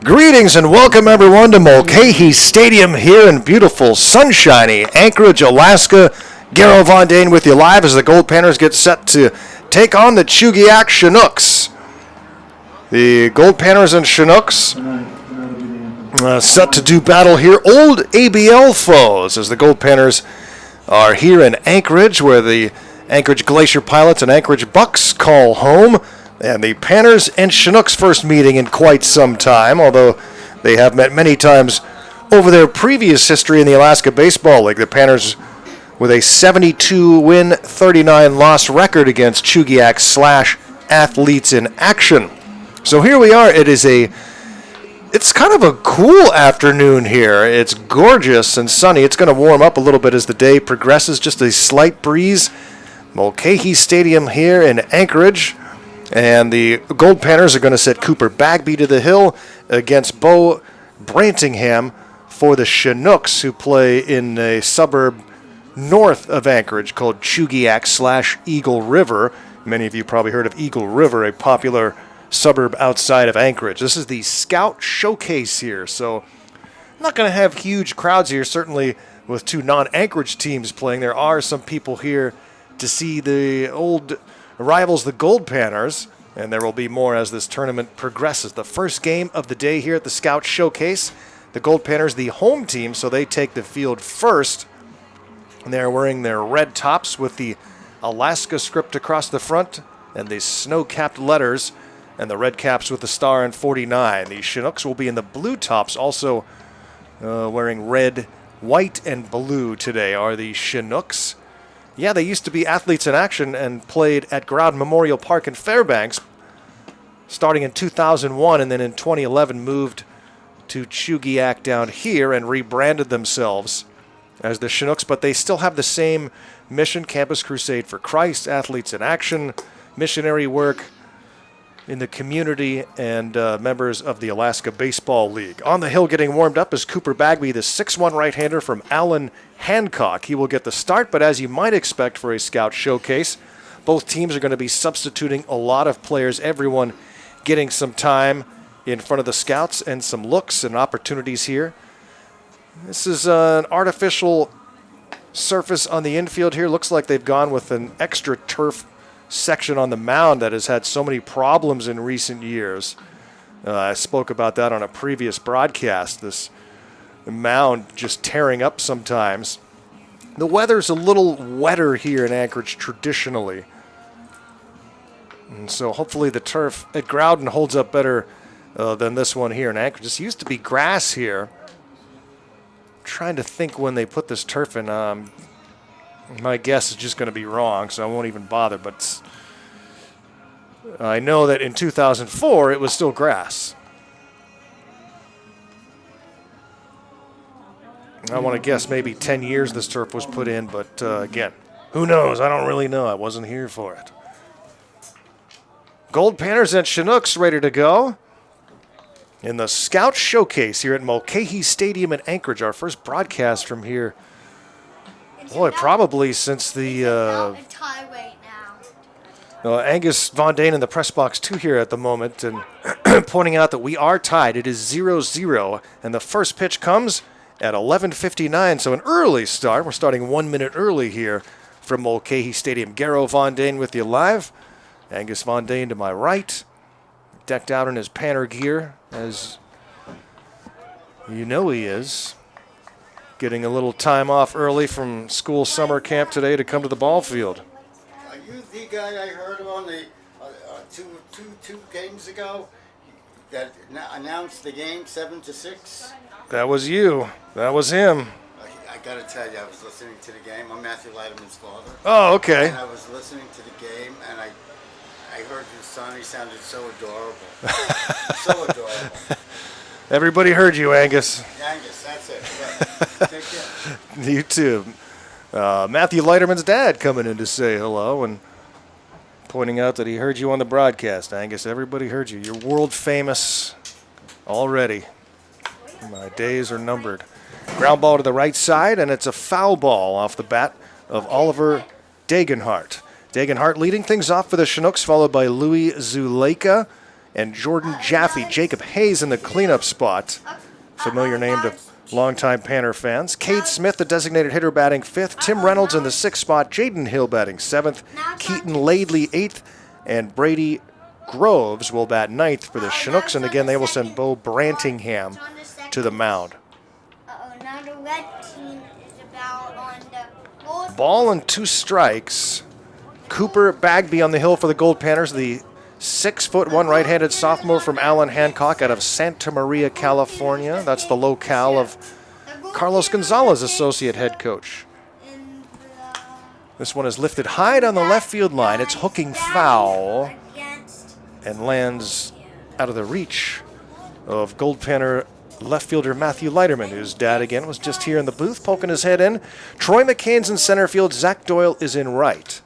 Greetings and welcome everyone to Mulcahey Stadium here in beautiful, sunshiny Anchorage, Alaska. Garo Von Dane with you live as the Goldpanners get set to take on the Chugiak Chinooks. The Goldpanners and Chinooks set to do battle here. Old ABL foes as the Goldpanners are here in Anchorage, where the Anchorage Glacier Pilots and Anchorage Bucks call home. And the Panners and Chinooks first meeting in quite some time, although they have met many times over their previous history in the Alaska Baseball League. The Panners with a 72-win, 39-loss record against Chugiak / Athletes in Action. So here we are. It's kind of a cool afternoon here. It's gorgeous and sunny. It's going to warm up a little bit as the day progresses. Just a slight breeze. Mulcahey Stadium here in Anchorage. And the Goldpanners are going to set Cooper Bagby to the hill against Bo Brantingham for the Chinooks, who play in a suburb north of Anchorage called Chugiak / Eagle River. Many of you probably heard of Eagle River, a popular suburb outside of Anchorage. This is the Scout Showcase here, so I'm not going to have huge crowds here, certainly with two non-Anchorage teams playing. There are some people here to see the old rivals, the Goldpanners, and there will be more as this tournament progresses. The first game of the day here at the Scout Showcase, the Goldpanners, the home team, so they take the field first. And they're wearing their red tops with the Alaska script across the front and the snow-capped letters and the red caps with the star and 49. The Chinooks will be in the blue tops, also wearing red, white, and blue today are the Chinooks. Yeah, they used to be Athletes in Action and played at Ground Memorial Park in Fairbanks starting in 2001, and then in 2011 moved to Chugiak down here and rebranded themselves as the Chinooks, but they still have the same mission: Campus Crusade for Christ, Athletes in Action, missionary work in the community, and members of the Alaska Baseball League. On the hill getting warmed up is Cooper Bagby, the 6'1" right-hander from Allen, Hancock. He will get the start, but as you might expect for a Scout Showcase, both teams are going to be substituting a lot of players, everyone getting some time in front of the Scouts and some looks and opportunities here. This is an artificial surface on the infield here. Looks like they've gone with an extra turf section on the mound that has had so many problems in recent years. I spoke about that on a previous broadcast. This mound just tearing up sometimes. The weather's a little wetter here in Anchorage traditionally. And so hopefully the turf at Groudon holds up better than this one here in Anchorage. This used to be grass here. I'm trying to think when they put this turf in. My guess is just going to be wrong, so I won't even bother. But I know that in 2004 it was still grass. I want to guess maybe 10 years this turf was put in, but again, who knows? I don't really know. I wasn't here for it. Goldpanners and Chinooks ready to go in the Scout Showcase here at Mulcahey Stadium in Anchorage. Our first broadcast from here, boy, probably since the Angus Von Dane in the press box 2 here at the moment, and pointing out that we are tied. It is 0-0, and the first pitch comes at 11:59, so an early start. We're starting 1 minute early here from Mulcahey Stadium. Garo Von Dane with you live. Angus Von Dane to my right, decked out in his Panner gear, as you know he is. Getting a little time off early from school summer camp today to come to the ball field. Are you the guy I heard on the two games ago that announced the game 7-6? That was you. That was him. I got to tell you, I was listening to the game. I'm Matthew Leiterman's father. Oh, okay. And I was listening to the game, and I heard your son. He sounded so adorable. So adorable. Everybody heard you, Angus. Angus, that's it. Yeah. Take care. You too. Matthew Leiterman's dad coming in to say hello and pointing out that he heard you on the broadcast. Angus, everybody heard you. You're world famous already. My days are numbered. Ground ball to the right side, and it's a foul ball off the bat of Oliver Dagenhart. Dagenhart leading things off for the Chinooks, followed by Louis Zuleika and Jordan Jaffe. Jacob Hayes in the cleanup spot. Familiar name to longtime Panner fans. Cade Smith, the designated hitter, batting 5th. Tim Reynolds in the 6th spot. Jaden Hill batting 7th. Keaton Laidley 8th. And Brady Groves will bat 9th for the Chinooks. And again, they will send Bo Brantingham to the mound. Now the red team is about on the Ball and 2 strikes. Cooper Bagby on the hill for the Goldpanners, the 6'1" right-handed sophomore from Allen Hancock out of Santa Maria, California. That's the locale of Carlos Gonzalez, associate head coach. This one is lifted high down the left field line. It's hooking foul and lands out of the reach of Goldpanner left fielder Matthew Leiterman, whose dad again was just here in the booth poking his head in. Troy McCain's in center field. Zach Doyle is in right.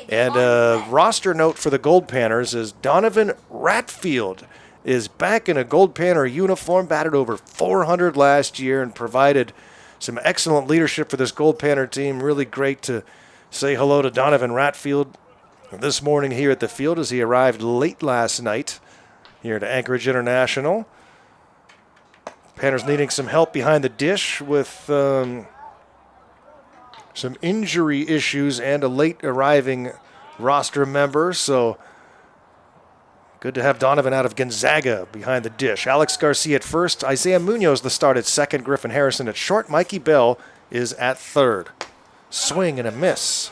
And a roster note for the Goldpanners is Donovan Ratfield is back in a Goldpanner uniform, batted over 400 last year and provided some excellent leadership for this Goldpanner team. Really great to say hello to Donovan Ratfield this morning here at the field as he arrived late last night here at Anchorage International. Panners needing some help behind the dish with some injury issues and a late arriving roster member, so good to have Donovan out of Gonzaga behind the dish. Alex Garcia at first, Isaiah Munoz the start at second, Griffin Harrison at short, Mikey Bell is at third. Swing and a miss.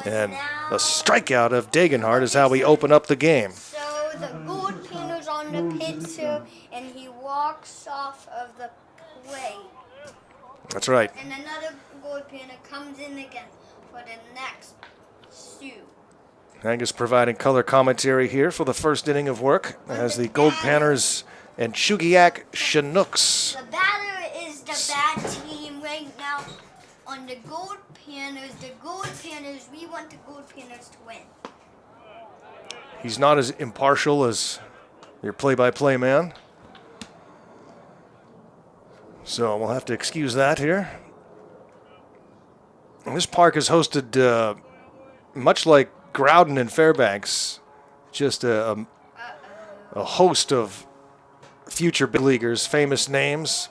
And the strikeout of Degenhardt is how we open up the game. So the Goldpanners on the pitch, and he walks off of the plate. That's right. And another Goldpanner comes in again for the next shoot. Angus providing color commentary here for the first inning of work as the Goldpanners and Chugiak Chinooks. The batter is the bad team right now on the Goldpanners. The Goldpanners, we want the Goldpanners to win. He's not as impartial as your play-by-play man. So we'll have to excuse that here. And this park has hosted, much like Groudon and Fairbanks, just a host of future big leaguers, famous names.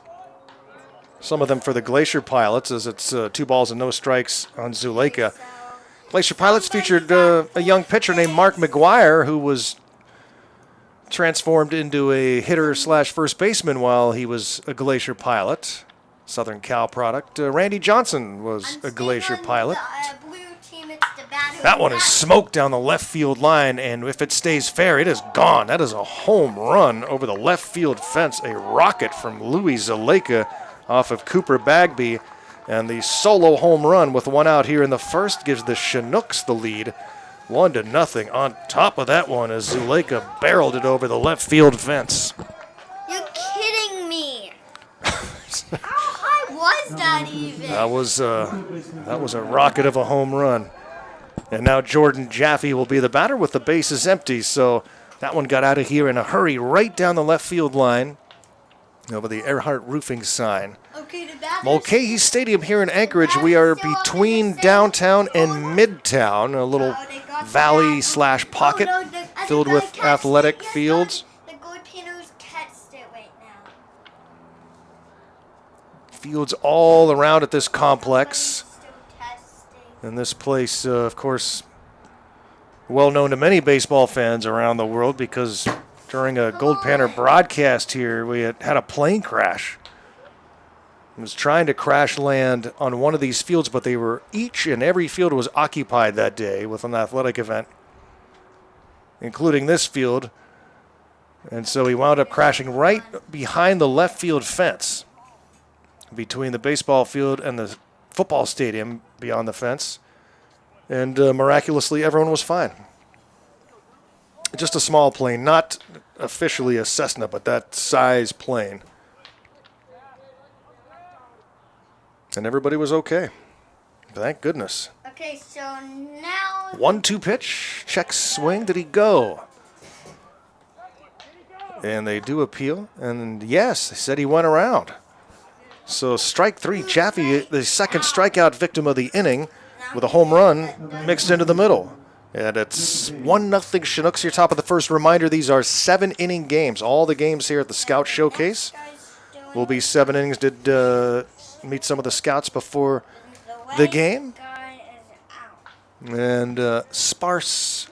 Some of them for the Glacier Pilots, as it's 2 balls and no strikes on Zuleika. Glacier Pilots featured a young pitcher named Mark McGuire, who was transformed into a hitter/first baseman while he was a Glacier Pilot. Southern Cal product. Randy Johnson was a Glacier Pilot. That one is smoked down the left field line, and if it stays fair, it is gone. That is a home run over the left field fence. A rocket from Louis Zuleika off of Cooper Bagby. And the solo home run with 1 out here in the first gives the Chinooks the lead. 1-0. On top of that one, as Zuleika barreled it over the left field fence. You're kidding me. How high was that even? That was a rocket of a home run. And now Jordan Jaffe will be the batter with the bases empty. So that one got out of here in a hurry right down the left field line over the Earhart Roofing sign. Mulcahey Stadium here in Anchorage. We are between downtown and midtown, a little valley/pocket filled with athletic fields. The Goldpanners catched it right now. Fields all around at this complex. And this place, of course, well known to many baseball fans around the world because during a Goldpanner broadcast here, we had a plane crash. It was trying to crash land on one of these fields, but they were each and every field was occupied that day with an athletic event, including this field. And so he wound up crashing right behind the left field fence between the baseball field and the football stadium beyond the fence. And miraculously, everyone was fine. Just a small plane, not officially a Cessna, but that size plane. And everybody was okay. Thank goodness. Okay, so now... 1-2 pitch. Check swing. Did he go? And they do appeal. And yes, they said he went around. So strike 3, Jaffe, the second strikeout victim of the inning with a home run mixed into the middle. And it's 1-0 Chinooks here, top of the first. Reminder, these are 7-inning games. All the games here at the Scout Showcase will be 7 innings. Did meet some of the scouts before the game. And sparse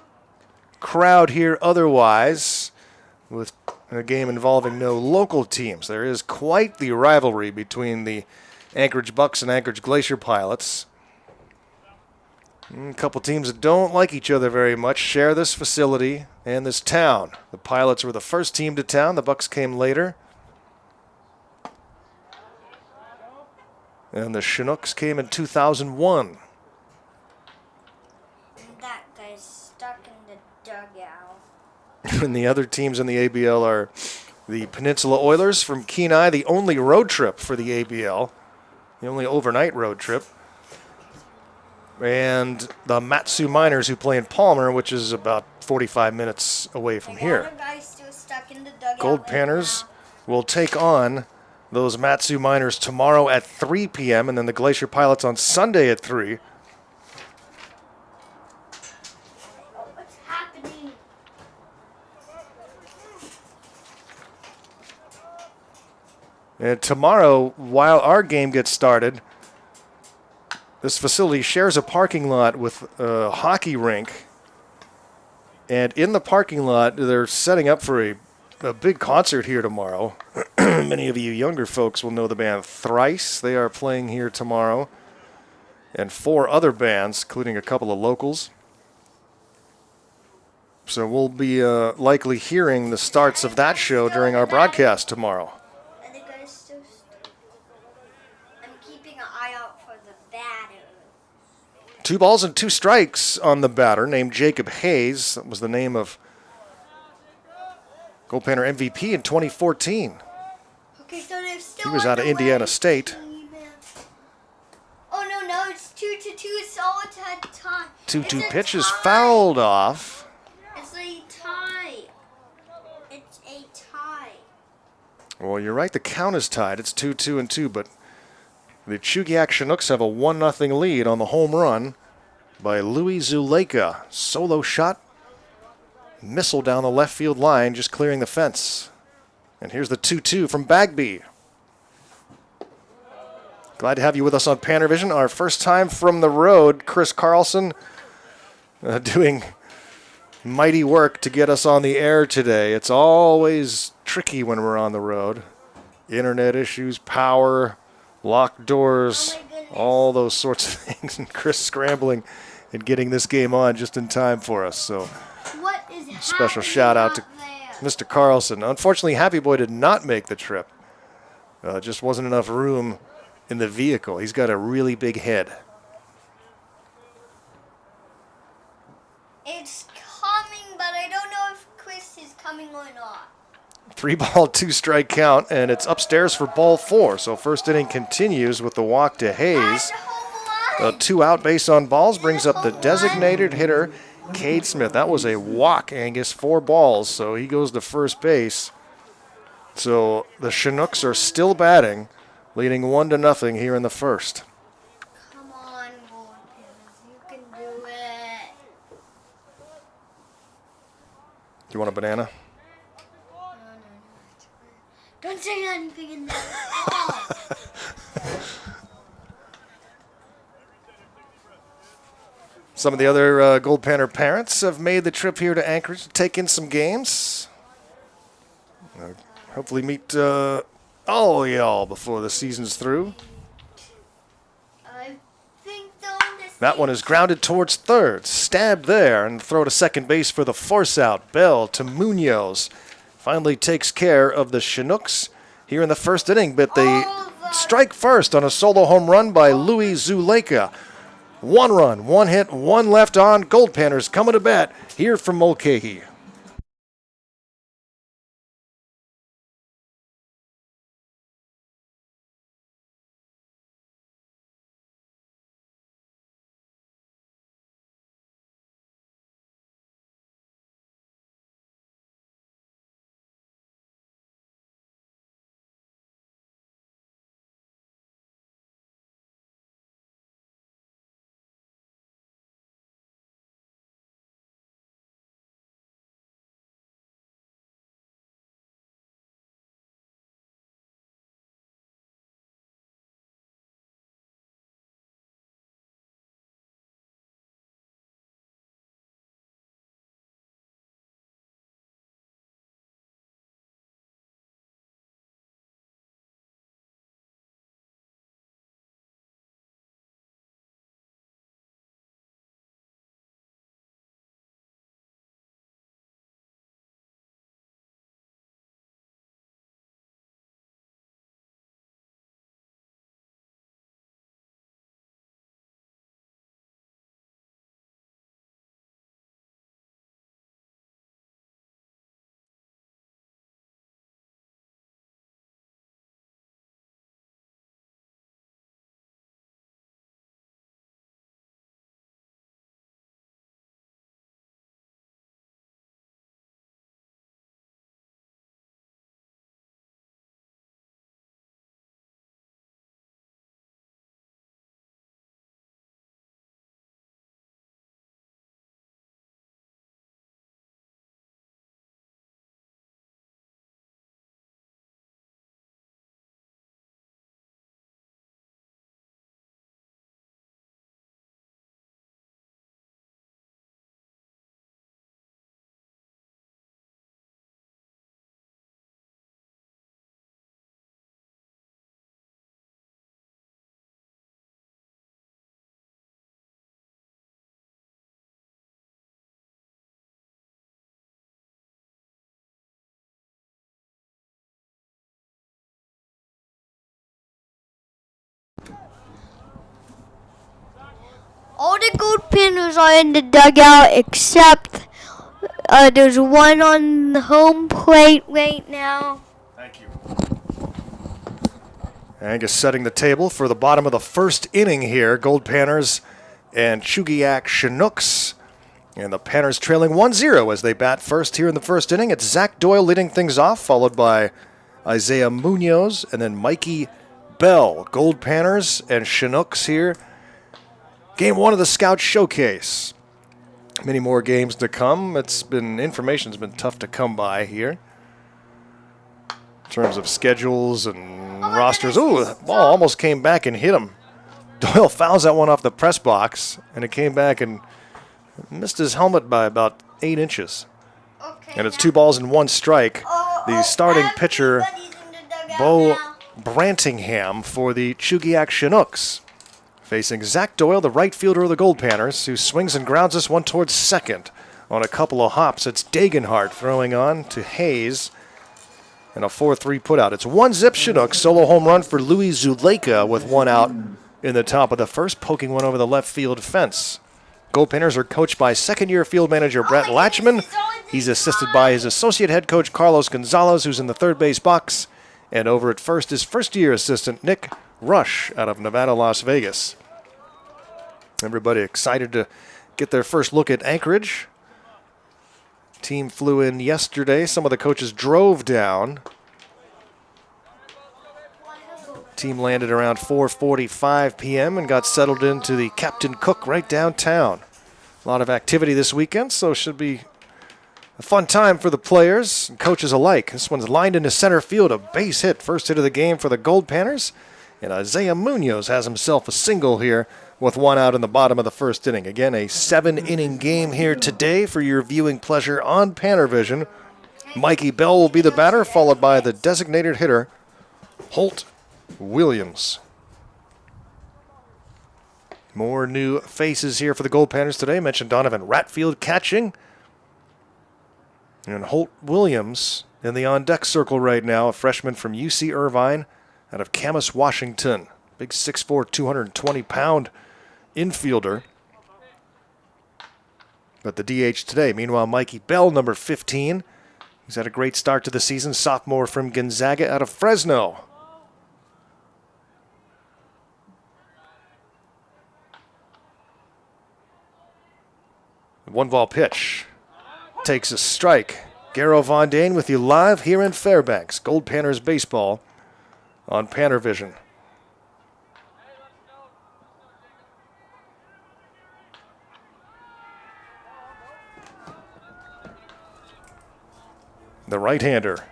crowd here otherwise, with a game involving no local teams. There is quite the rivalry between the Anchorage Bucks and Anchorage Glacier Pilots. A couple teams that don't like each other very much share this facility and this town. The Pilots were the first team to town. The Bucks came later. And the Chinooks came in 2001. That guy's stuck in the dugout. And the other teams in the ABL are the Peninsula Oilers from Kenai, the only road trip for the ABL, the only overnight road trip. And the Matsu Miners, who play in Palmer, which is about 45 minutes away from here. Goldpanners will take on those Matsu Miners tomorrow at 3 p.m. and then the Glacier Pilots on Sunday at 3. What's happening? And tomorrow, while our game gets started, this facility shares a parking lot with a hockey rink. And in the parking lot, they're setting up for a big concert here tomorrow. Many of you younger folks will know the band Thrice. They are playing here tomorrow. And 4 other bands, including a couple of locals. So we'll be likely hearing the starts of that show during our broadcast tomorrow. I'm keeping an eye out for the batter. 2 balls and 2 strikes on the batter, named Jacob Hayes. That was the name of Goldpanner MVP in 2014. Okay, so they're still He was out of Indiana State. Oh, no, it's 2-2. It's all at time. 2-2 pitch is fouled off. It's a tie. It's a tie. Well, you're right. The count is tied. It's 2-2, but the Chugiak Chinooks have a 1-0 lead on the home run by Louis Zuleika. Solo shot. Missile down the left field line, just clearing the fence. And here's the 2-2 from Bagby. Glad to have you with us on PannerVision. Our first time from the road, Chris Carlson doing mighty work to get us on the air today. It's always tricky when we're on the road. Internet issues, power, locked doors, all those sorts of things. And Chris scrambling and getting this game on just in time for us. So What is special shout out to Mr. Carlson. Unfortunately, Happy Boy did not make the trip. Just wasn't enough room in the vehicle. He's got a really big head. It's coming, but I don't know if Chris is coming or not. 3 ball, 2 strike count, and it's upstairs for ball 4. So first inning continues with the walk to Hayes. 2 out base on balls brings up the designated hitter, Cade Smith. That was a walk, Angus, 4 balls, so he goes to first base. So the Chinooks are still batting, leading 1-0 here in the first. Come on, Goldpanners. You can do it. Do you want a banana? No. Don't say anything in there. Some of the other Goldpanner parents have made the trip here to Anchorage to take in some games. Hopefully meet all y'all before the season's through. I think That one is grounded towards third, stabbed there, and throw to second base for the force out. Bell to Munoz. Finally takes care of the Chinooks here in the first inning, but they strike first on a solo home run by Louis Zuleika. 1 run, 1 hit, 1 left on. Goldpanners coming to bat here from Mulcahey. All the Goldpanners are in the dugout except there's one on the home plate right now. Thank you. Angus setting the table for the bottom of the first inning here. Goldpanners and Chugiak Chinooks. And the Panners trailing 1-0 as they bat first here in the first inning. It's Zach Doyle leading things off, followed by Isaiah Munoz and then Mikey Bell. Goldpanners and Chinooks here. Game 1 of the Scout Showcase. Many more games to come. Information's been tough to come by here in terms of schedules and rosters. Ooh, the ball almost came back and hit him. Doyle fouls that one off the press box, and it came back and missed his helmet by about 8 inches. Okay, And it's 2 balls and 1 strike. The starting pitcher, Bo Brantingham, for the Chugiak Chinooks, facing Zach Doyle, the right fielder of the Goldpanners, who swings and grounds this one towards second. On a couple of hops, it's Dagenhart throwing on to Hayes, and a 4-3 putout. It's 1-0 Chinooks. Solo home run for Louis Zuleika with 1 out in the top of the first, poking one over the left field fence. Goldpanners are coached by second-year field manager Brett Latchman. He's assisted by his associate head coach Carlos Gonzalez, who's in the third base box. And over at first, his first-year assistant Nick Rush out of Nevada, Las Vegas. Everybody excited to get their first look at Anchorage. Team flew in yesterday. Some of the coaches drove down. Team landed around 4:45 p.m. and got settled into the Captain Cook right downtown. A lot of activity this weekend, so it should be a fun time for the players and coaches alike. This one's lined into center field, a base hit, first hit of the game for the Goldpanners. And Isaiah Munoz has himself a single here with 1 out in the bottom of the first inning. Again, a 7-inning game here today for your viewing pleasure on PannerVision. Mikey Bell will be the batter, followed by the designated hitter, Holt Williams. More new faces here for the Goldpanners today. I mentioned Donovan Ratfield catching. And Holt Williams in the on-deck circle right now, a freshman from UC Irvine out of Camas, Washington. Big 6'4", 220-pound infielder. But the DH today. Meanwhile, Mikey Bell, number 15. He's had a great start to the season. Sophomore from Gonzaga out of Fresno. One-ball pitch. Takes a strike. Garrow Von Dane with you live here in Fairbanks. Goldpanners baseball on PannerVision. The right-hander.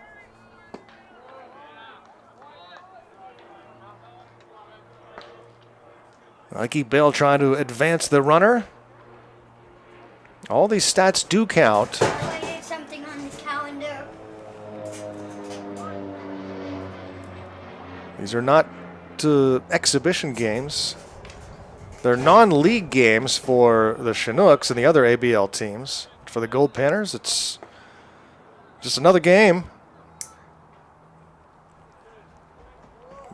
Mikey Bell trying to advance the runner. All these stats do count. Something on the calendar. These are not exhibition games. They're non-league games for the Chinooks and the other ABL teams. For the Goldpanners, it's just another game.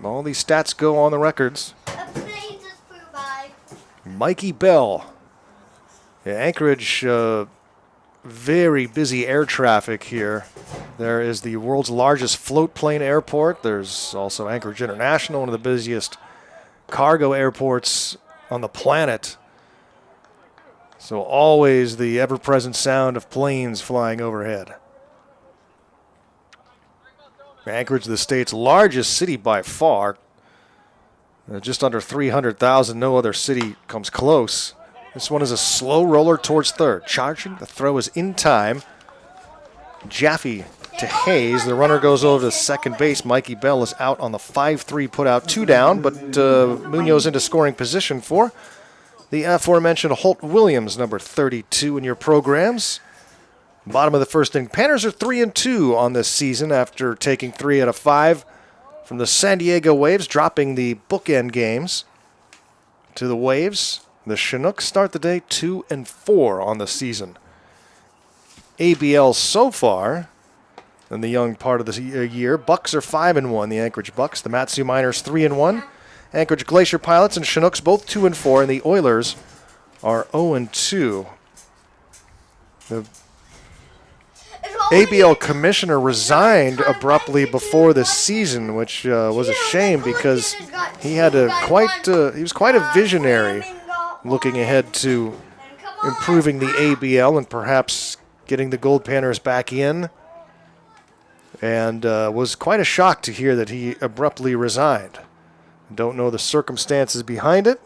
All these stats go on the records. A plane just flew by. Mikey Bell. Yeah, Anchorage, very busy air traffic here. There is the world's largest float plane airport. There's also Anchorage International, one of the busiest cargo airports on the planet. So always the ever-present sound of planes flying overhead. Anchorage, the state's largest city by far. Just under 300,000. No other city comes close. This one is a slow roller towards third. Charging. The throw is in time. Jaffe to Hayes. The runner goes over to second base. Mikey Bell is out on the 5-3 put out. 2 down, but Munoz into scoring position for the aforementioned Holt Williams, number 32 in your programs. Bottom of the first inning. Panners are 3-2 on this season after taking 3 out of 5 from the San Diego Waves, dropping the bookend games to the Waves. The Chinooks start the day 2-4 on the season. ABL so far in the young part of the year. Bucks are 5-1, the Anchorage Bucks. The Matsu Miners 3-1. Anchorage Glacier Pilots and Chinooks both 2-4, and the Oilers are 0-2. The ABL commissioner resigned abruptly before the season, which was a shame because he had he was quite a visionary looking ahead to improving the ABL and perhaps getting the Goldpanners back in. And was quite a shock to hear that he abruptly resigned. Don't know the circumstances behind it.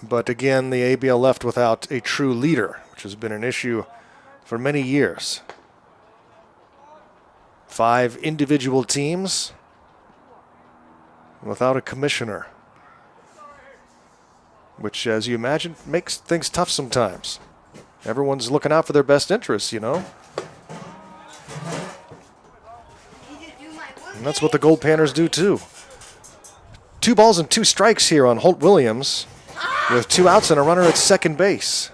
But again, the ABL left without a true leader, which has been an issue for many years. 5 individual teams without a commissioner, which, as you imagine, makes things tough sometimes. Everyone's looking out for their best interests, you know. And that's what the Goldpanners do, too. 2 balls and 2 strikes here on Holt Williams with 2 outs and a runner at second base.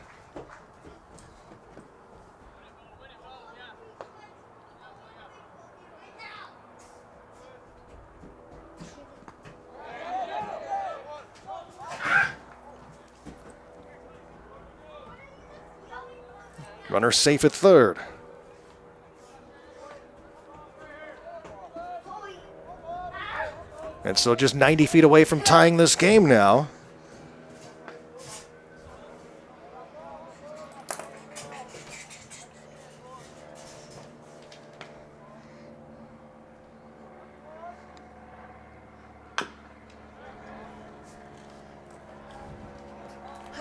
Runner safe at third. And so just 90 feet away from tying this game now.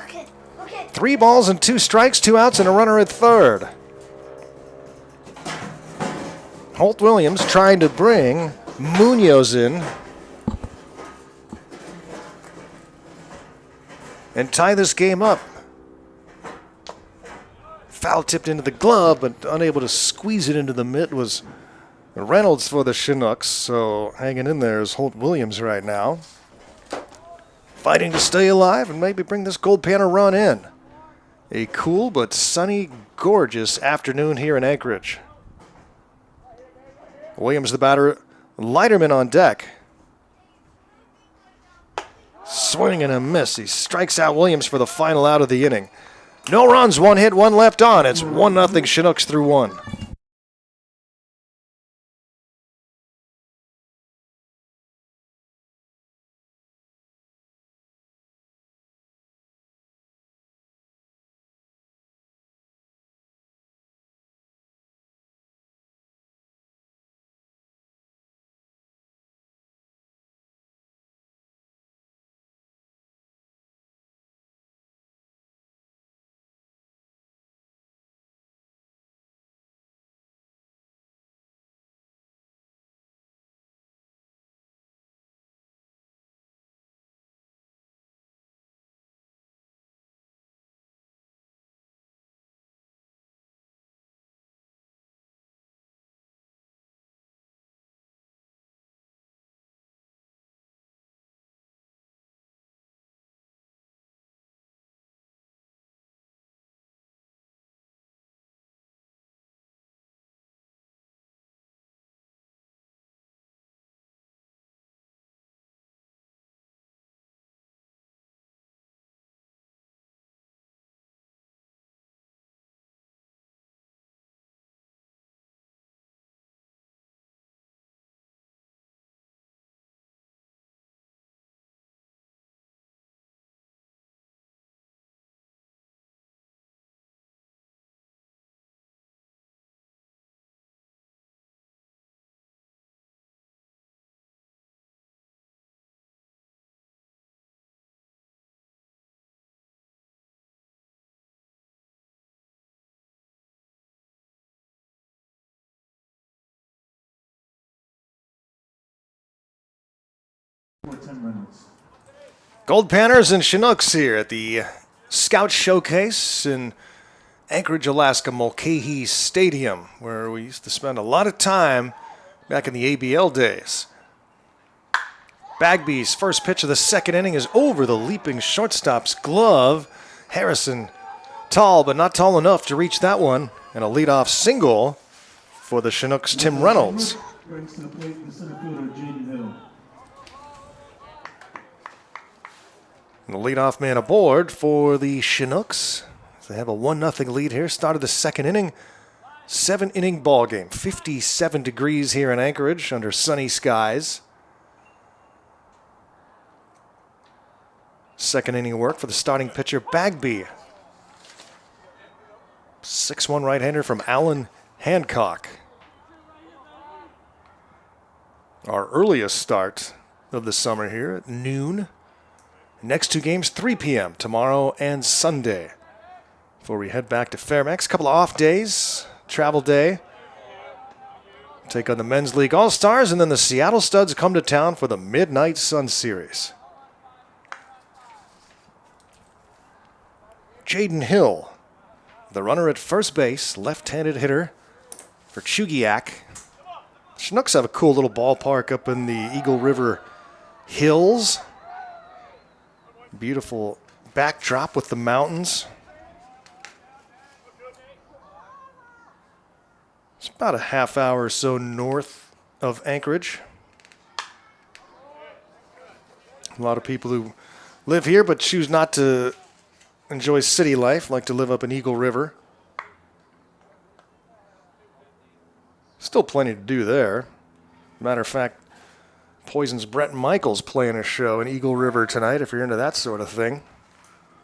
Okay. 3 balls and 2 strikes, 2 outs and a runner at third. Holt Williams trying to bring Munoz in and tie this game up. Foul tipped into the glove, but unable to squeeze it into the mitt was Reynolds for the Chinooks. So hanging in there is Holt Williams right now, fighting to stay alive and maybe bring this Goldpanner run in. A cool but sunny, gorgeous afternoon here in Anchorage. Williams the batter, Leiterman on deck. Swing and a miss. He strikes out Williams for the final out of the inning. No runs, 1 hit, 1 left on. It's 1-0 Chinooks through 1. Goldpanners and Chinooks here at the Scout Showcase in Anchorage, Alaska, Mulcahey Stadium, where we used to spend a lot of time back in the ABL days. Bagby's first pitch of the second inning is over the leaping shortstop's glove. Harrison, tall but not tall enough to reach that one, and a leadoff single for the Chinooks' Tim Reynolds. Brings to the plate the center fielder, Jaden Hill. And the leadoff man aboard for the Chinooks. They have a 1-0 lead here. Started the second inning. 7-inning ball game. 57 degrees here in Anchorage under sunny skies. Second inning work for the starting pitcher, Bagby. 6'1" right-hander from Allen Hancock. Our earliest start of the summer here at noon. Next two games, 3 p.m. tomorrow and Sunday. Before we head back to Fairbanks, a couple of off days, travel day. Take on the Men's League All-Stars, and then the Seattle Studs come to town for the Midnight Sun Series. Jaden Hill, the runner at first base, left-handed hitter for Chugiak. Chinooks have a cool little ballpark up in the Eagle River Hills. Beautiful backdrop with the mountains. It's about a half hour or so north of Anchorage. A lot of people who live here but choose not to enjoy city life, like to live up in Eagle River. Still plenty to do there. Matter of fact, Poison's Brett Michaels playing a show in Eagle River tonight, if you're into that sort of thing.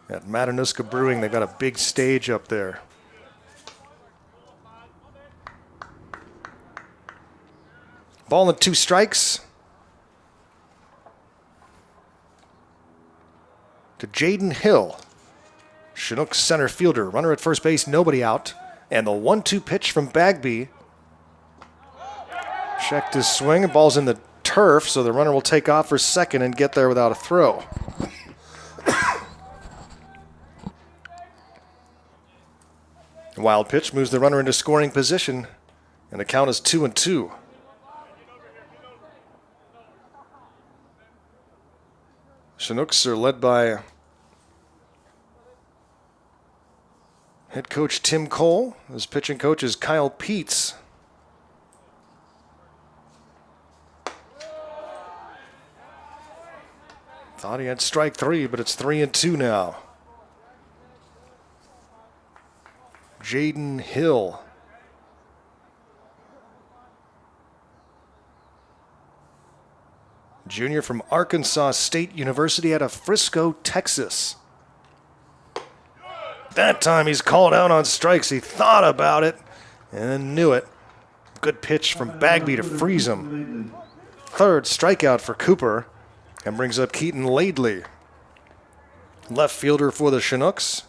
At Matanuska Brewing, they've got a big stage up there. Ball and 2 strikes to Jaden Hill. Chinook center fielder, runner at first base, nobody out. And the 1-2 pitch from Bagby. Checked his swing, and ball's in the turf, so the runner will take off for second and get there without a throw. Wild pitch moves the runner into scoring position, and the count is 2-2. Chinooks are led by head coach Tim Cole. His pitching coach is Kyle Peets. Thought he had strike 3, but it's 3-2 now. Jaden Hill. Junior from Arkansas State University out of Frisco, Texas. That time he's called out on strikes. He thought about it and knew it. Good pitch from Bagby to freeze him. Third strikeout for Cooper, and brings up Keaton Laidley. Left fielder for the Chinooks.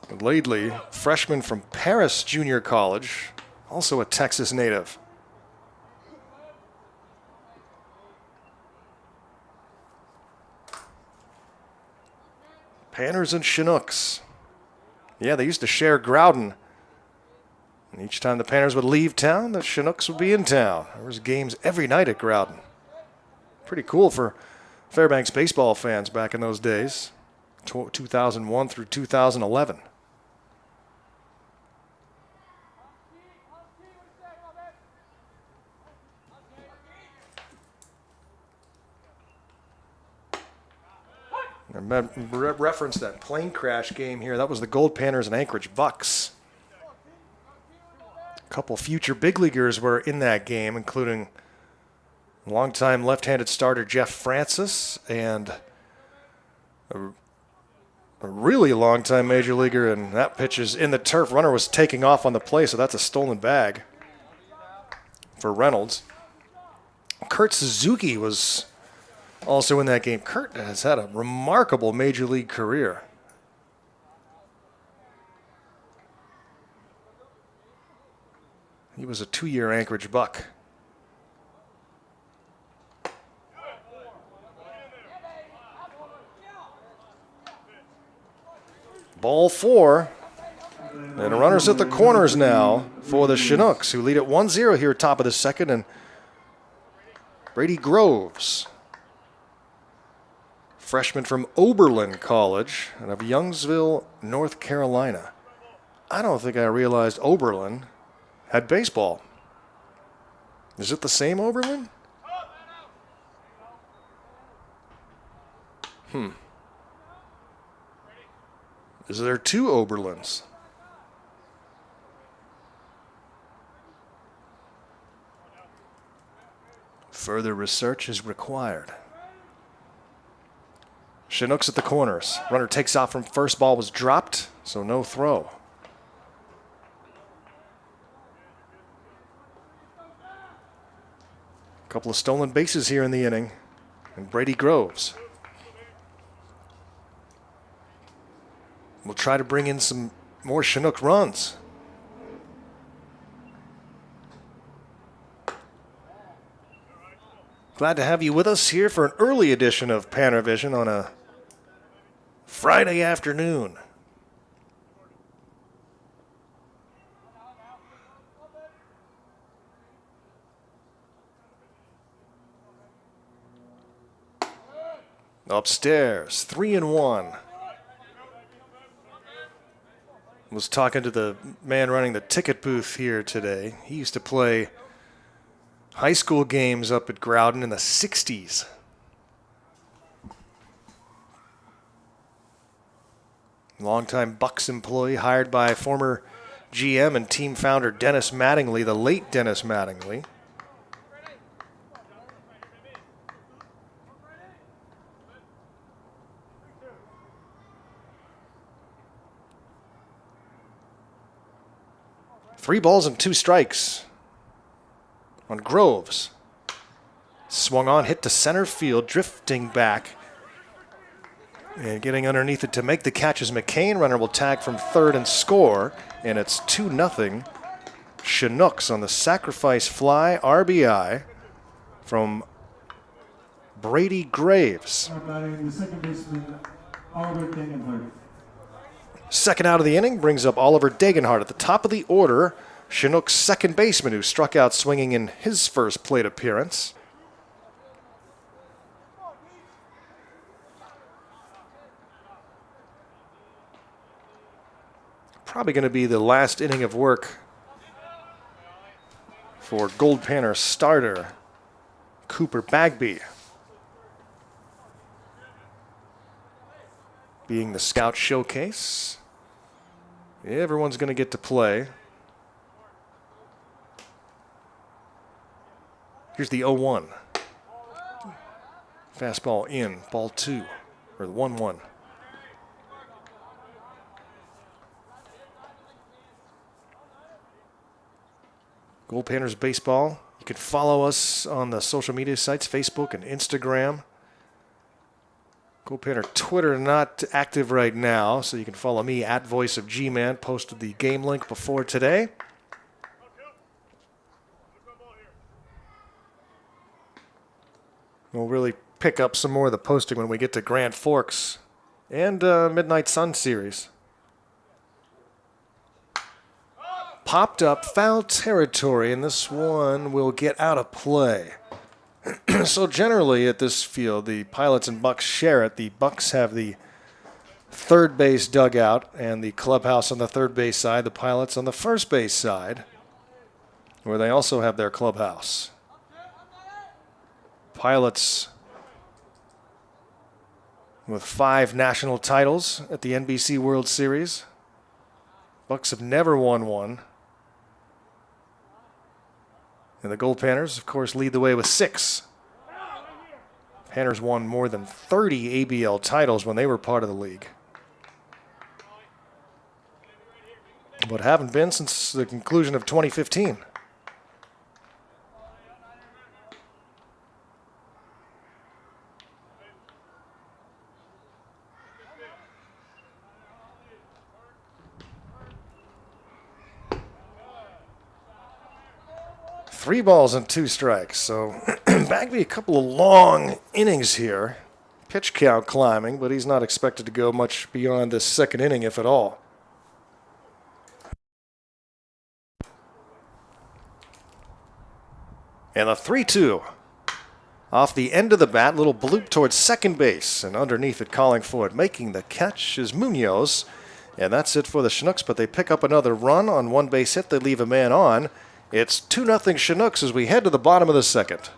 Laidley, freshman from Paris Junior College, also a Texas native. Panners and Chinooks. Yeah, they used to share Groudon. And each time the Panners would leave town, the Chinooks would be in town. There was games every night at Groudon. Pretty cool for Fairbanks baseball fans back in those days, 2001 through 2011. I referenced that plane crash game here. That was the Goldpanners and Anchorage Bucks. A couple future big leaguers were in that game, including longtime left-handed starter Jeff Francis and a really long-time major leaguer, and that pitch is in the turf. Runner was taking off on the play, so that's a stolen bag for Reynolds. Kurt Suzuki was also in that game. Kurt has had a remarkable major league career. He was a 2-year Anchorage Buck. Ball 4. And runners at the corners now for the Chinooks, who lead at 1-0 here top of the second. And Brady Groves, freshman from Oberlin College out of Youngsville, North Carolina. I don't think I realized Oberlin had baseball. Is it the same Oberlin? Is there two Oberlins? Further research is required. Chinooks at the corners. Runner takes off from first, ball was dropped, so no throw. A couple of stolen bases here in the inning. And Brady Groves will try to bring in some more Chinook runs. Glad to have you with us here for an early edition of PannerVision on a Friday afternoon. Upstairs, 3-1. Was talking to the man running the ticket booth here today. He used to play high school games up at Groudon in the 60s. Longtime Bucks employee hired by former GM and team founder Dennis Mattingly, the late Dennis Mattingly. Three balls and two strikes on Groves. Swung on, hit to center field, drifting back. And getting underneath it to make the catch is McCain. Runner will tag from third and score. And it's 2-0. Chinooks on the sacrifice fly RBI from Brady Graves. The second baseman, Oliver Degenhardt. Second out of the inning brings up Oliver Degenhardt at the top of the order. Chinook's second baseman who struck out swinging in his first plate appearance. Probably going to be the last inning of work for Goldpanners starter Cooper Bagby. Being the scout showcase, everyone's going to get to play. Here's the 0-1. Fastball in, ball 2, or the 1-1. Goldpanners Baseball. You can follow us on the social media sites, Facebook and Instagram. Goldpanner Twitter not active right now, so you can follow me at Voice of G-Man. Posted the game link before today. We'll really pick up some more of the posting when we get to Grand Forks and Midnight Sun series. Popped up foul territory, and this one will get out of play. So generally at this field, the Pilots and Bucks share it. The Bucks have the third base dugout and the clubhouse on the third base side. The Pilots on the first base side, where they also have their clubhouse. Pilots with 5 national titles at the NBC World Series. Bucks have never won one. And the Goldpanners, of course, lead the way with 6. Panners won more than 30 ABL titles when they were part of the league, but haven't been since the conclusion of 2015. Three balls and 2 strikes. So Bagby, a couple of long innings here. Pitch count climbing, but he's not expected to go much beyond this second inning, if at all. And a 3-2. Off the end of the bat, little bloop towards second base, and underneath it, calling for it. Making the catch is Munoz, And that's it for the Chinooks, but they pick up another run on one base hit. They leave a man on. It's 2-0 Chinooks as we head to the bottom of the second.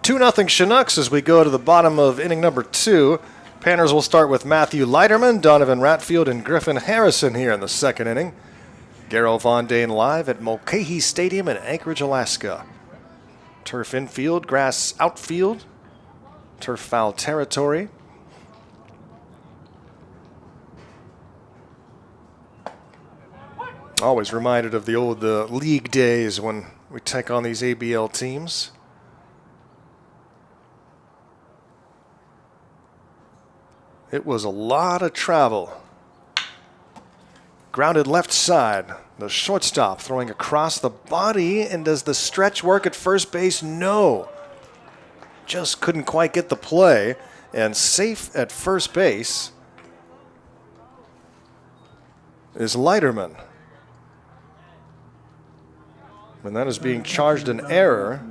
Two 2-0 Chinooks as we go to the bottom of inning number 2. Panners will start with Matthew Leiterman, Donovan Ratfield, and Griffin Harrison here in the second inning. Garrell Von Dane live at Mulcahey Stadium in Anchorage, Alaska. Turf infield, grass outfield, turf foul territory. Always reminded of the old league days when we take on these ABL teams. It was a lot of travel. Grounded left side. The shortstop throwing across the body. And does the stretch work at first base? No. Just couldn't quite get the play. And safe at first base is Leiterman. And that is being charged an error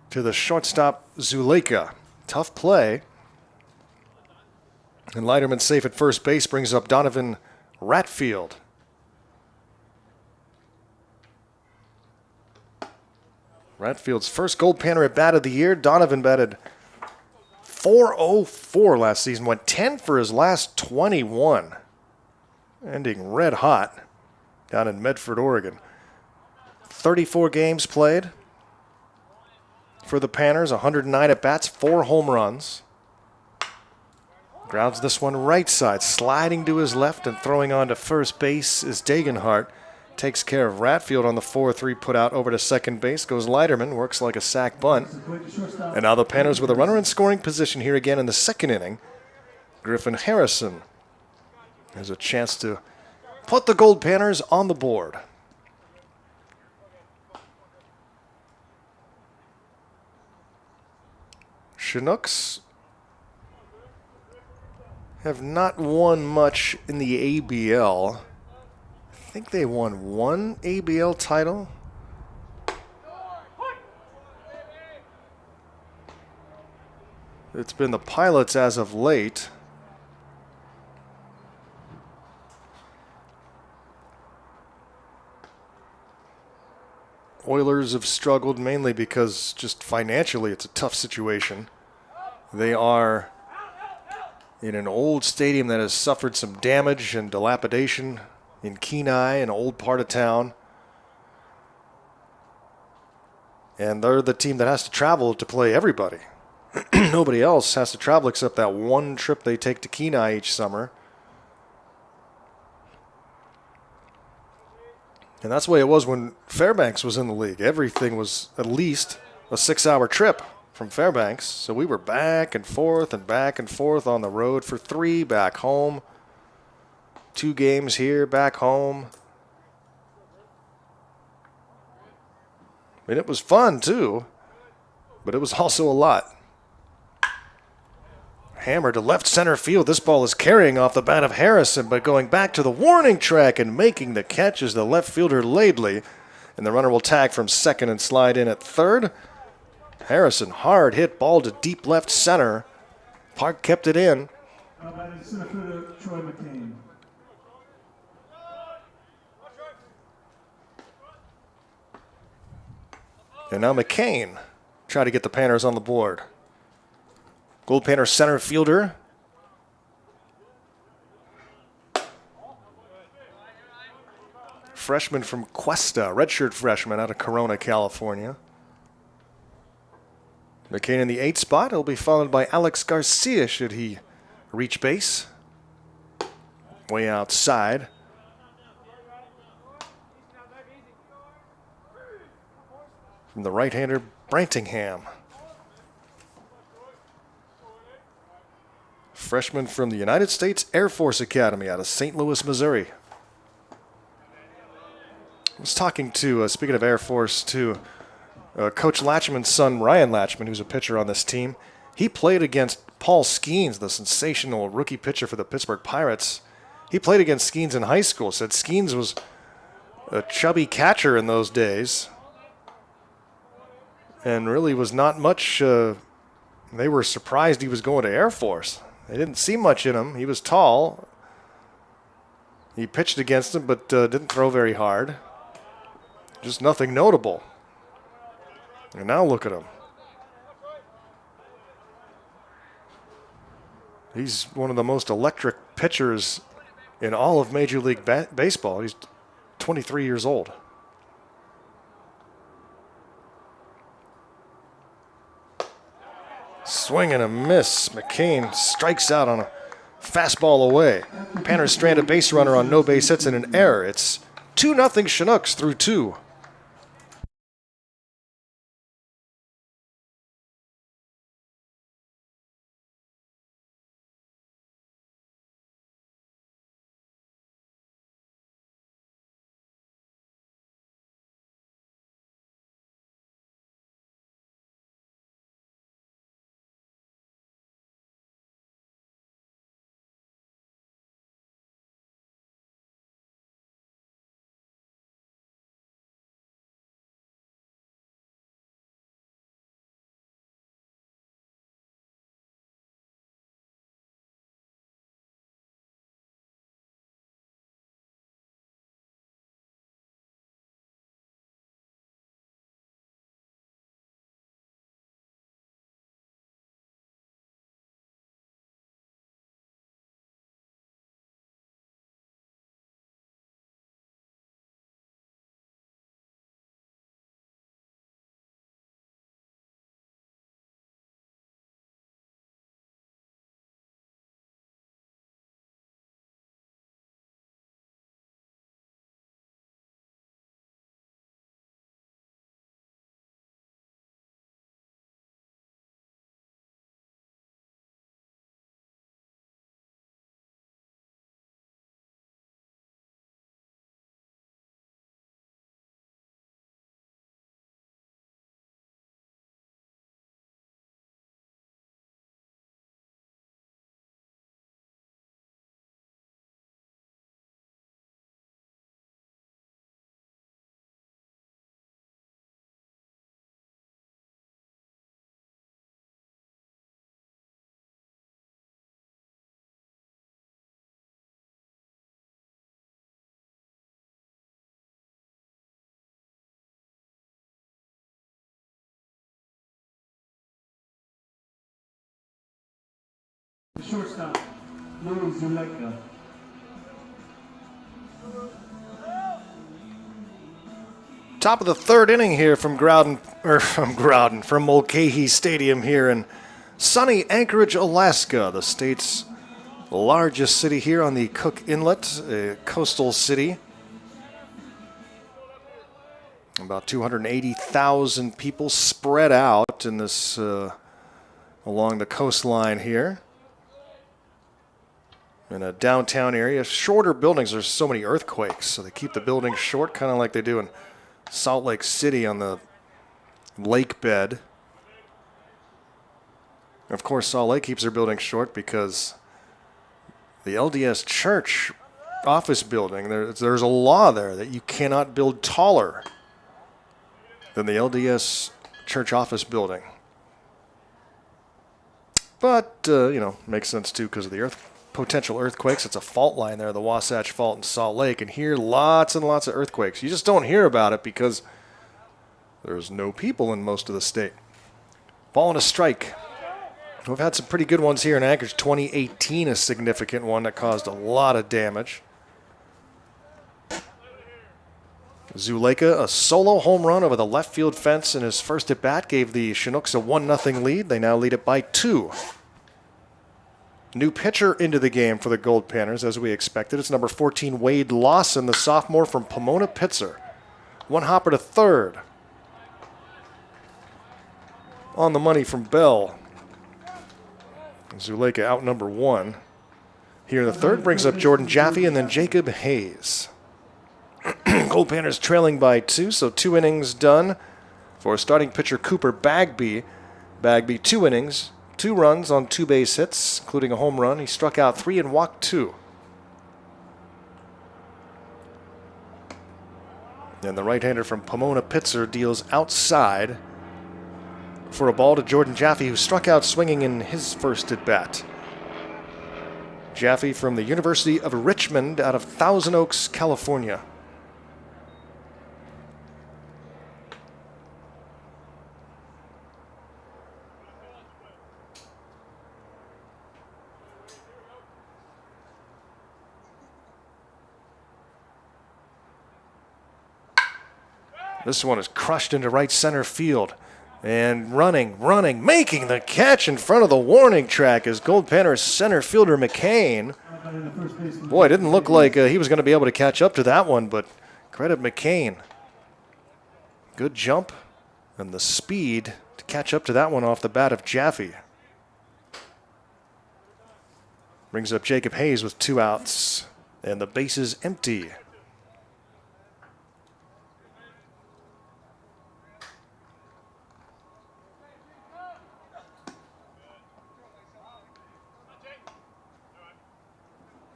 to the shortstop Zuleika. Tough play. And Leiterman safe at first base brings up Donovan Ratfield. Ratfield's first Goldpanner at bat of the year. Donovan batted .404 last season. Went 10 for his last 21. Ending red hot down in Medford, Oregon. 34 games played for the Panners, 109 at-bats, 4 home runs. Grounds this one right side, sliding to his left and throwing on to first base is Dagenhart. Takes care of Ratfield on the 4-3 put out over to second base. Goes Leiterman, works like a sac bunt. And now the Panners with a runner in scoring position here again in the second inning. Griffin Harrison has a chance to put the Goldpanners on the board. Chinooks have not won much in the ABL. I think they won one ABL title. It's been the Pilots as of late. Oilers have struggled mainly because just financially it's a tough situation. They are in an old stadium that has suffered some damage and dilapidation in Kenai, an old part of town. And they're the team that has to travel to play everybody. Nobody else has to travel except that one trip they take to Kenai each summer. And that's the way it was when Fairbanks was in the league. Everything was at least a 6-hour trip from Fairbanks. So we were back and forth on the road for 3, back home. 2 games here, back home. I mean, it was fun, too. but it was also a lot. Hammer to left center field. This ball is carrying off the bat of Harrison, but going back to the warning track and making the catch is the left fielder Laidley. And the runner will tag from second and slide in at third. Harrison, hard hit ball to deep left center. Park kept it in. Center fielder Troy McCain. And now McCain try to get the Panners on the board. Goldpanners center fielder. Freshman from Cuesta, redshirt freshman out of Corona, California. McCain in the 8th spot. He'll be followed by Alex Garcia should he reach base. Way outside. From the right-hander, Brantingham. Freshman from the United States Air Force Academy out of St. Louis, Missouri. I was talking to, speaking of Air Force, to Coach Latchman's son, Ryan Latchman, who's a pitcher on this team. He played against Paul Skeens, the sensational rookie pitcher for the Pittsburgh Pirates. He played against Skeens in high school. Said Skeens was a chubby catcher in those days and really was not much. They were surprised he was going to Air Force. They didn't see much in him. He was tall. He pitched against them, but didn't throw very hard. Just nothing notable. And now look at him. He's one of the most electric pitchers in all of Major League Baseball. He's 23 years old. Swing and a miss. McCain strikes out on a fastball away. Panners strand a base runner on no base hits and an error. It's 2-0 Chinooks through 2. Shortstop, Louis Zuleka. Top of the 3rd inning here from Mulcahey Stadium here in sunny Anchorage, Alaska, the state's largest city here on the Cook Inlet, a coastal city. About 280,000 people spread out in this along the coastline here. In a downtown area, shorter buildings. There's so many earthquakes, so they keep the buildings short, kind of like they do in Salt Lake City on the lake bed. Of course, Salt Lake keeps their building short because the LDS Church office building, there's a law there that you cannot build taller than the LDS Church office building. But, makes sense too because of the potential earthquakes. It's a fault line there, the Wasatch Fault in Salt Lake. And here, lots and lots of earthquakes. You just don't hear about it because there's no people in most of the state. Ball and a strike. We've had some pretty good ones here in Anchorage. 2018, a significant one that caused a lot of damage. Zuleka, a solo home run over the left field fence in his first at bat, gave the Chinooks a 1-0 lead. They now lead it by 2. New pitcher into the game for the Goldpanners, as we expected. It's number 14, Wade Lawson, the sophomore from Pomona Pitzer. One hopper to third. On the money from Bell. Zuleka out number 1. Here in the third brings up Jordan Jaffe and then Jacob Hayes. Goldpanners trailing by 2, so 2 innings done for starting pitcher Cooper Bagby. Bagby 2 innings, 2 runs on 2 base hits, including a home run. He struck out 3 and walked 2. And the right-hander from Pomona Pitzer deals outside for a ball to Jordan Jaffe, who struck out swinging in his first at-bat. Jaffe from the University of Richmond out of Thousand Oaks, California. This one is crushed into right center field. And running, making the catch in front of the warning track is Goldpanners center fielder McCain. Boy, it didn't look like he was going to be able to catch up to that one, but credit McCain. Good jump and the speed to catch up to that one off the bat of Jaffe. Brings up Jacob Hayes with 2 outs, and the base is empty.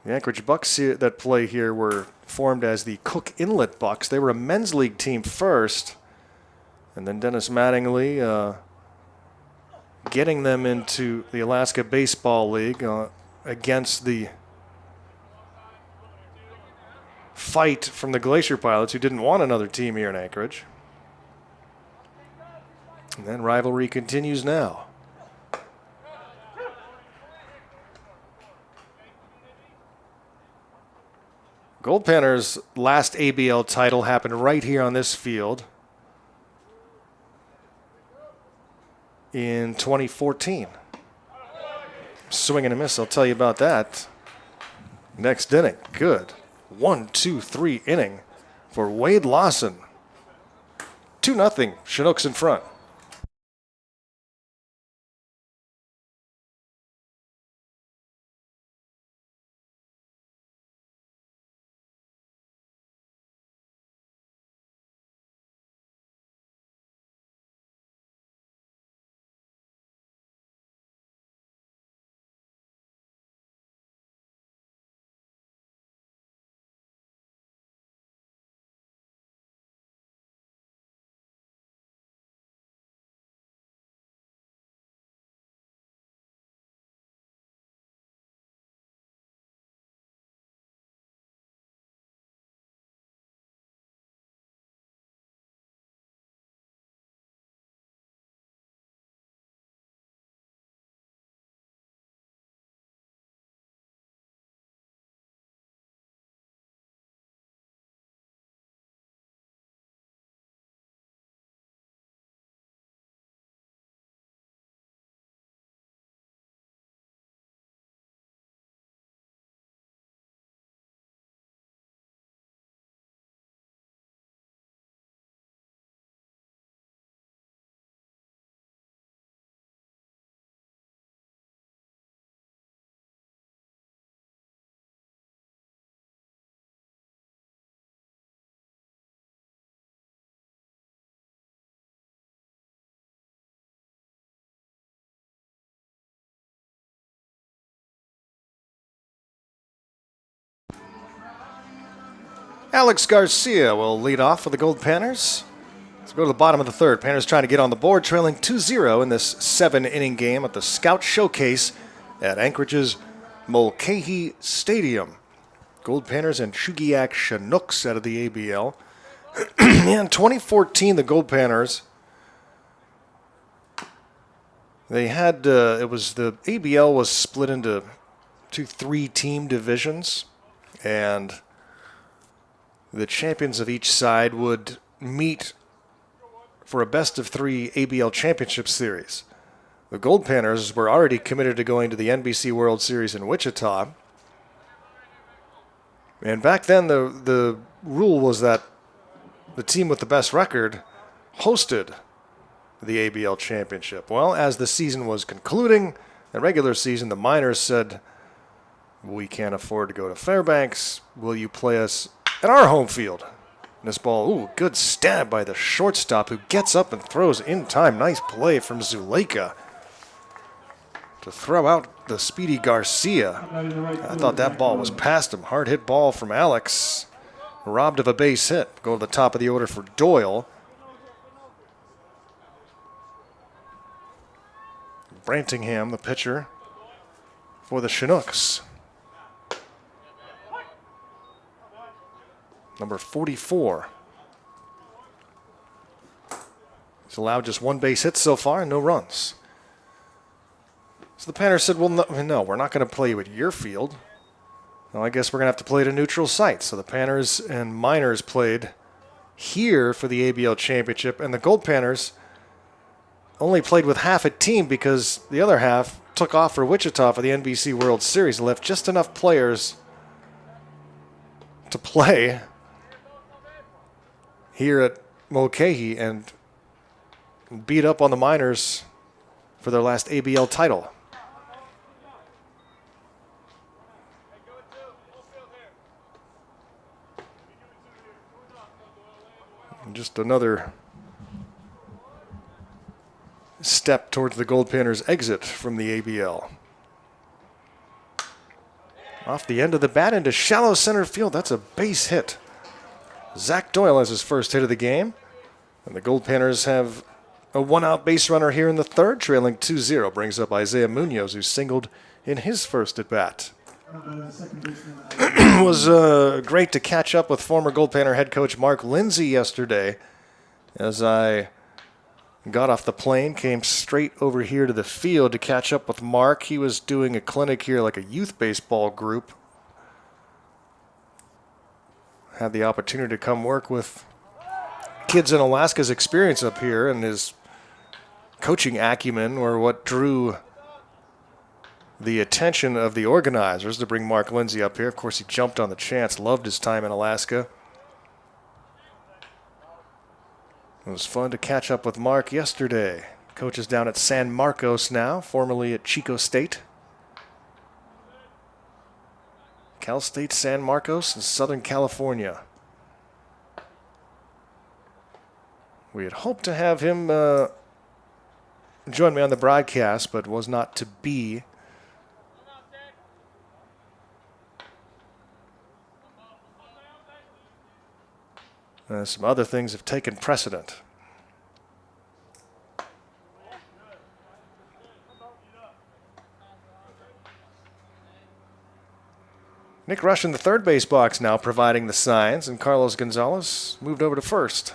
The Anchorage Bucks that play here were formed as the Cook Inlet Bucks. They were a men's league team first, and then Dennis Mattingly getting them into the Alaska Baseball League against the fight from the Glacier Pilots, who didn't want another team here in Anchorage. And then rivalry continues now. Goldpanners' last ABL title happened right here on this field in 2014. Swing and a miss, I'll tell you about that next inning. Good 1-2-3 inning for Wade Lawson. 2-0, Chinooks in front. Alex Garcia will lead off for the Goldpanners. Let's go to the bottom of the third. Panners trying to get on the board, trailing 2-0 in this 7-inning game at the Scout Showcase at Anchorage's Mulcahey Stadium. Goldpanners and Chugiak Chinooks out of the ABL. In 2014, the Goldpanners, they had, the ABL was split into 2 3-team divisions, and the champions of each side would meet for a best-of-3 ABL championship series. The Goldpanners were already committed to going to the NBC World Series in Wichita. And back then, the rule was that the team with the best record hosted the ABL championship. Well, as the season was concluding, the regular season, the minors said, "We can't afford to go to Fairbanks. Will you play us at our home field?" And this ball, good stab by the shortstop, who gets up and throws in time. Nice play from Zuleika to throw out the speedy Garcia. I thought that ball was past him. Hard hit ball from Alex. Robbed of a base hit. Go to the top of the order for Doyle. Brantingham, the pitcher for the Chinooks. Number 44. He's allowed just 1 base hit so far and no runs. So the Panners said, well, no, we're not going to play you at your field. Well, I guess we're going to have to play at a neutral site. So the Panners and Miners played here for the ABL championship, and the Goldpanners only played with half a team because the other half took off for Wichita for the NBC World Series and left just enough players to play here at Mulcahey and beat up on the Miners for their last ABL title. And just another step towards the Goldpanners' exit from the ABL. Off the end of the bat into shallow center field. That's a base hit. Zach Doyle has his first hit of the game. And the Goldpanners have a 1-out base runner here in the third, trailing 2-0. Brings up Isaiah Munoz, who singled in his first at bat. It was great to catch up with former Goldpanner head coach Mark Lindsay yesterday. As I got off the plane, came straight over here to the field to catch up with Mark. He was doing a clinic here, like a youth baseball group. Had the opportunity to come work with kids in Alaska's experience up here, and his coaching acumen were what drew the attention of the organizers to bring Mark Lindsay up here. Of course, he jumped on the chance, loved his time in Alaska. It was fun to catch up with Mark yesterday. Coach is down at San Marcos now, formerly at Chico State. Cal State San Marcos in Southern California. We had hoped to have him join me on the broadcast, but was not to be. Some other things have taken precedent. Nick Rush in the third base box now providing the signs, and Carlos Gonzalez moved over to first.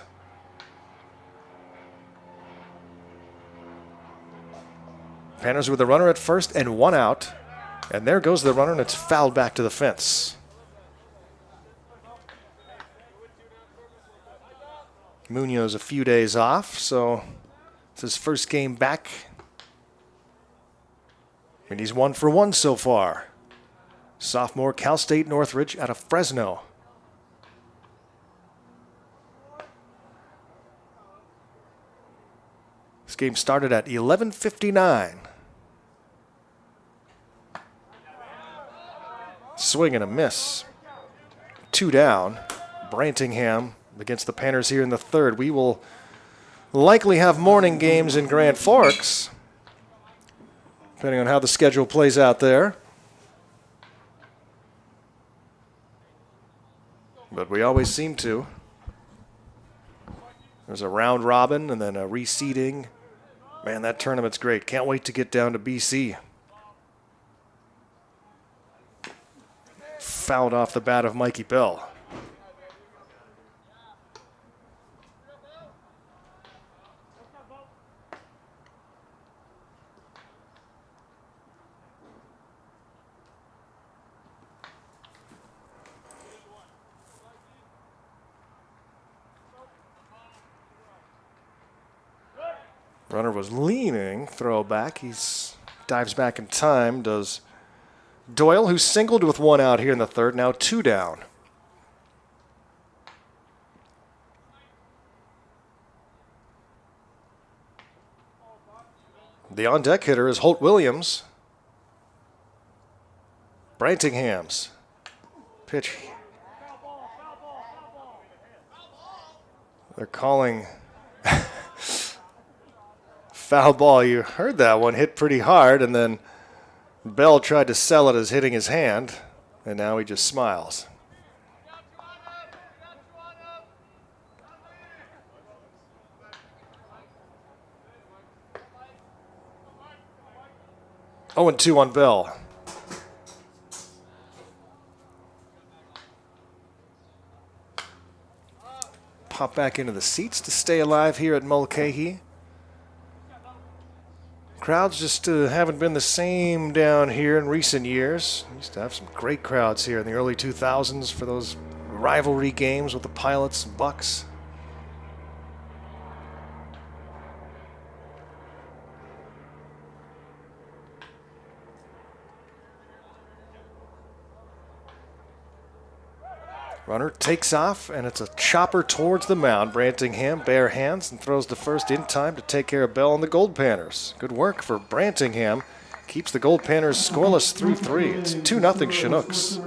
Panners with a runner at first and 1 out. And there goes the runner, and it's fouled back to the fence. Munoz a few days off, so it's his first game back. And he's 1 for 1 so far. Sophomore, Cal State Northridge out of Fresno. This game started at 11:59. Swing and a miss. 2 down. Brantingham against the Panners here in the third. We will likely have morning games in Grand Forks, depending on how the schedule plays out there. but we always seem to. There's a round robin and then a reseeding. Man, that tournament's great. Can't wait to get down to BC. Fouled off the bat of Mikey Bell. Runner was leaning, throw back. He's dives back in time, does Doyle, who singled with one out here in the third, now 2 down. The on-deck hitter is Holt Williams. Brantingham's pitch. They're calling foul ball. You heard that one hit pretty hard, and then Bell tried to sell it as hitting his hand, and now he just smiles. Oh, and 2 on Bell. Pop back into the seats to stay alive here at Mulcahey. Crowds just haven't been the same down here in recent years. We used to have some great crowds here in the early 2000s for those rivalry games with the Pilots and Bucks. Runner takes off, and it's a chopper towards the mound. Brantingham bare hands and throws the first in time to take care of Bell and the Goldpanners. Good work for Brantingham. Keeps the Goldpanners scoreless through 3. It's 2-0 Chinooks.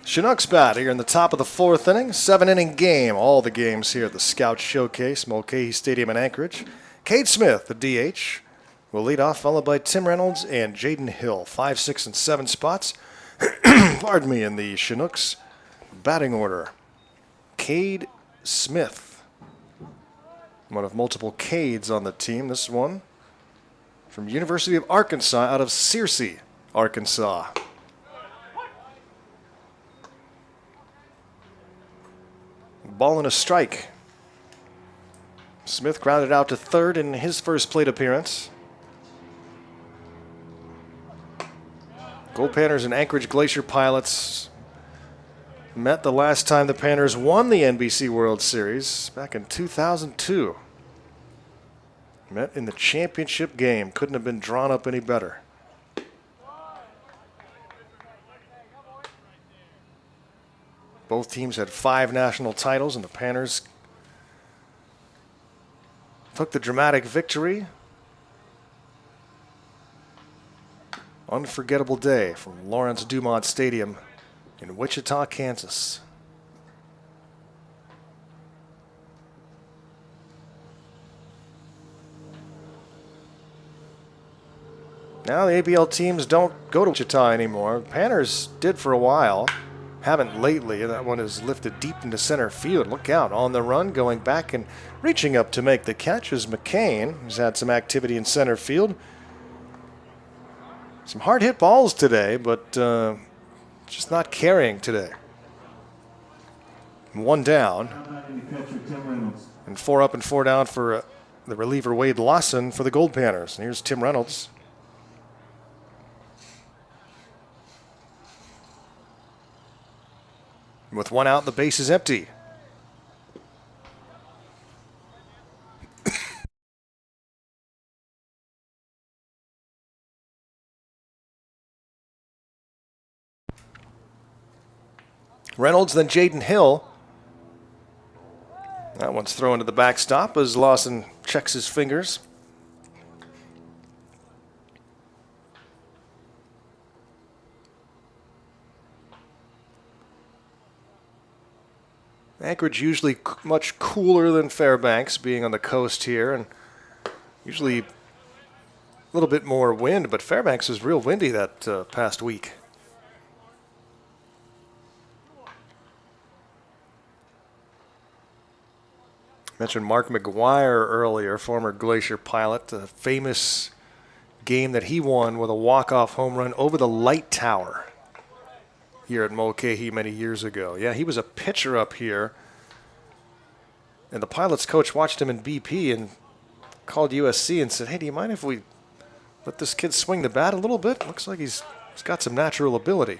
Chinooks bat here in the top of the 4th inning. 7-inning game. All the games here at the Scout Showcase, Mulcahey Stadium in Anchorage. Cade Smith, the DH, will lead off, followed by Tim Reynolds and Jaden Hill. 5, 6, and 7 spots. Pardon me, in the Chinooks batting order. Cade Smith, one of multiple Cades on the team. This one from University of Arkansas out of Searcy, Arkansas. Ball and a strike. Smith grounded out to third in his first plate appearance. Goldpanners and Anchorage Glacier Pilots met the last time the Panners won the NBC World Series back in 2002. Met in the championship game. Couldn't have been drawn up any better. Both teams had 5 national titles, and the Panners took the dramatic victory. Unforgettable day from Lawrence Dumont Stadium in Wichita, Kansas. Now the ABL teams don't go to Wichita anymore. Panners did for a while. Haven't lately. That one is lifted deep into center field. Look out. On the run, going back and reaching up to make the catch is McCain, who's had some activity in center field. Some hard hit balls today, but just not carrying today. One down. And 4 up and 4 down for the reliever Wade Lawson for the Goldpanners. And here's Tim Reynolds. With 1 out, the base is empty. Reynolds, then Jaden Hill. That one's thrown to the backstop as Lawson checks his fingers. Anchorage usually much cooler than Fairbanks, being on the coast here, and usually a little bit more wind, but Fairbanks was real windy that past week. Mentioned Mark McGuire earlier, former Glacier pilot, the famous game that he won with a walk-off home run over the light tower here at Mulcahey many years ago. Yeah, he was a pitcher up here, and the Pilots coach watched him in BP and called USC and said, hey, do you mind if we let this kid swing the bat a little bit? Looks like he's got some natural ability.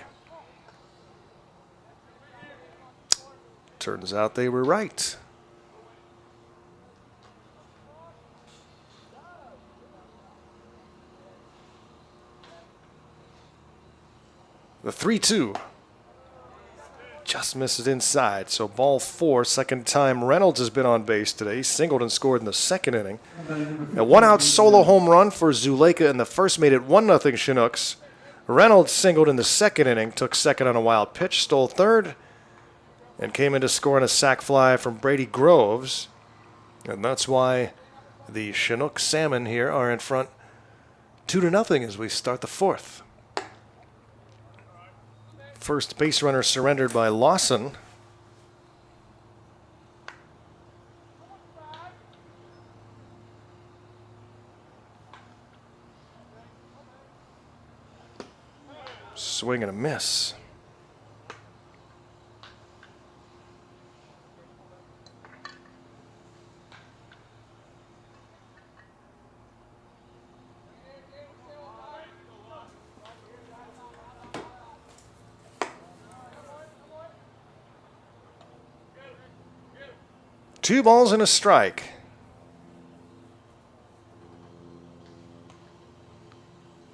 Turns out they were right. The 3-2. Just misses inside, so ball 4. Second time Reynolds has been on base today. He singled and scored in the second inning. A 1-out solo home run for Zuleika in the first made it 1-0 Chinooks. Reynolds singled in the second inning, took second on a wild pitch, stole third, and came in to score on a sac fly from Brady Groves. And that's why the Chinook Salmon here are in front 2-0 as we start the 4th. First base runner surrendered by Lawson. Swing and a miss. Two balls and a strike.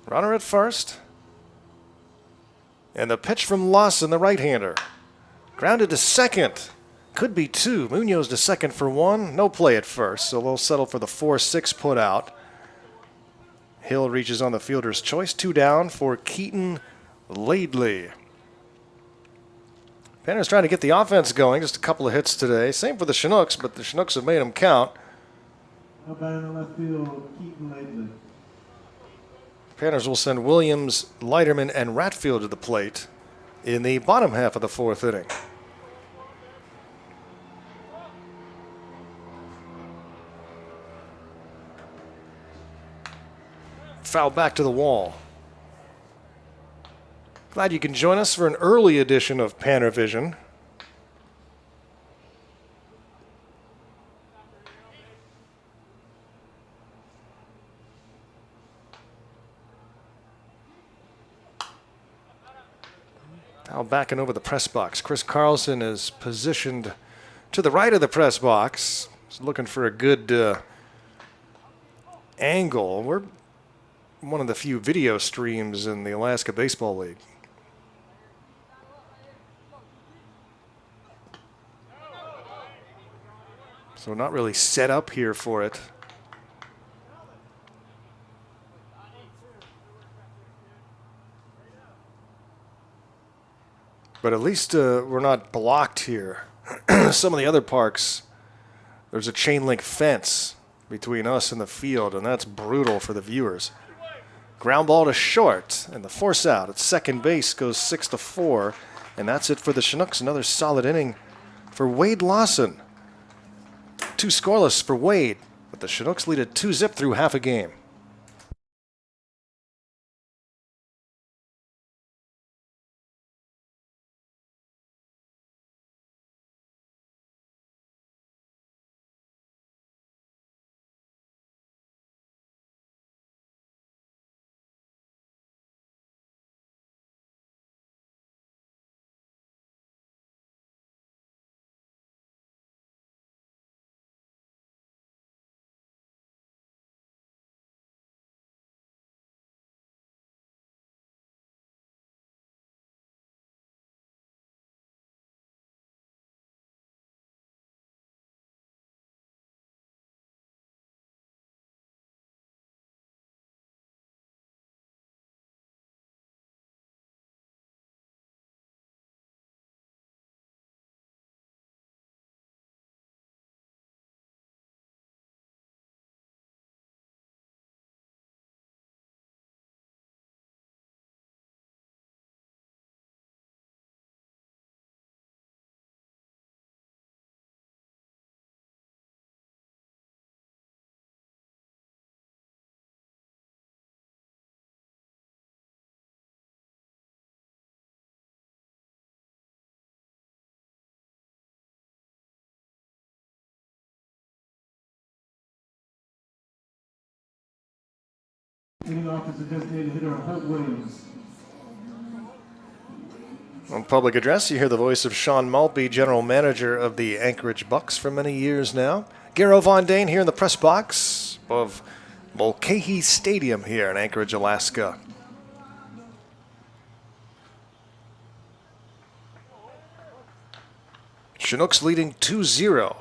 Runner at first. And the pitch from Lawson, the right-hander. Grounded to second. Could be 2. Munoz to second for 1. No play at first, so they'll settle for the 4-6 put out. Hill reaches on the fielder's choice. 2 down for Keaton Laidley. Panners trying to get the offense going. Just a couple of hits today. Same for the Chinooks, but the Chinooks have made them count. Up in the left field, Keaton Laidley. Panners will send Williams, Leiterman, and Ratfield to the plate in the bottom half of the 4th inning. Foul back to the wall. Glad you can join us for an early edition of PannerVision. Now backing over the press box. Chris Carlson is positioned to the right of the press box. He's looking for a good angle. We're one of the few video streams in the Alaska Baseball League. So not really set up here for it. But at least we're not blocked here. Some of the other parks, there's a chain link fence between us and the field, and that's brutal for the viewers. Ground ball to short, and the force out at second base goes 6-4, and that's it for the Chinooks. Another solid inning for Wade Lawson. 2 scoreless for Wade, but the Chinooks lead at 2-zip through half a game. Leading off is the designated hitter, Holt Williams. On public address, you hear the voice of Sean Maltby, general manager of the Anchorage Bucks for many years now. Garo Von Dane here in the press box of Mulcahey Stadium here in Anchorage, Alaska. Chinooks leading 2-0.